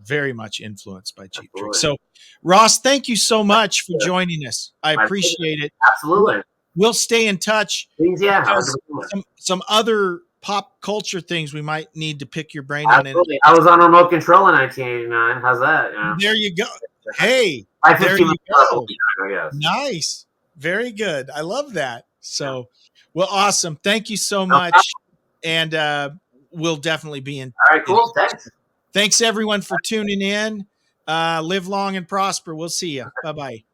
very much influenced by Cheap Trick. So, Ross, thank you so much for joining us. I appreciate it. Absolutely. We'll stay in touch. Please, some other pop culture things we might need to pick your brain Absolutely. on. I was on remote control in 1989. How's that? There you go. Hey, there you go. Nice. Very good. I love that. So, well, awesome. Thank you so much. And we'll definitely be in. All right, cool. Thanks. Thanks, everyone, for tuning in. Live long and prosper. We'll see you. Bye-bye.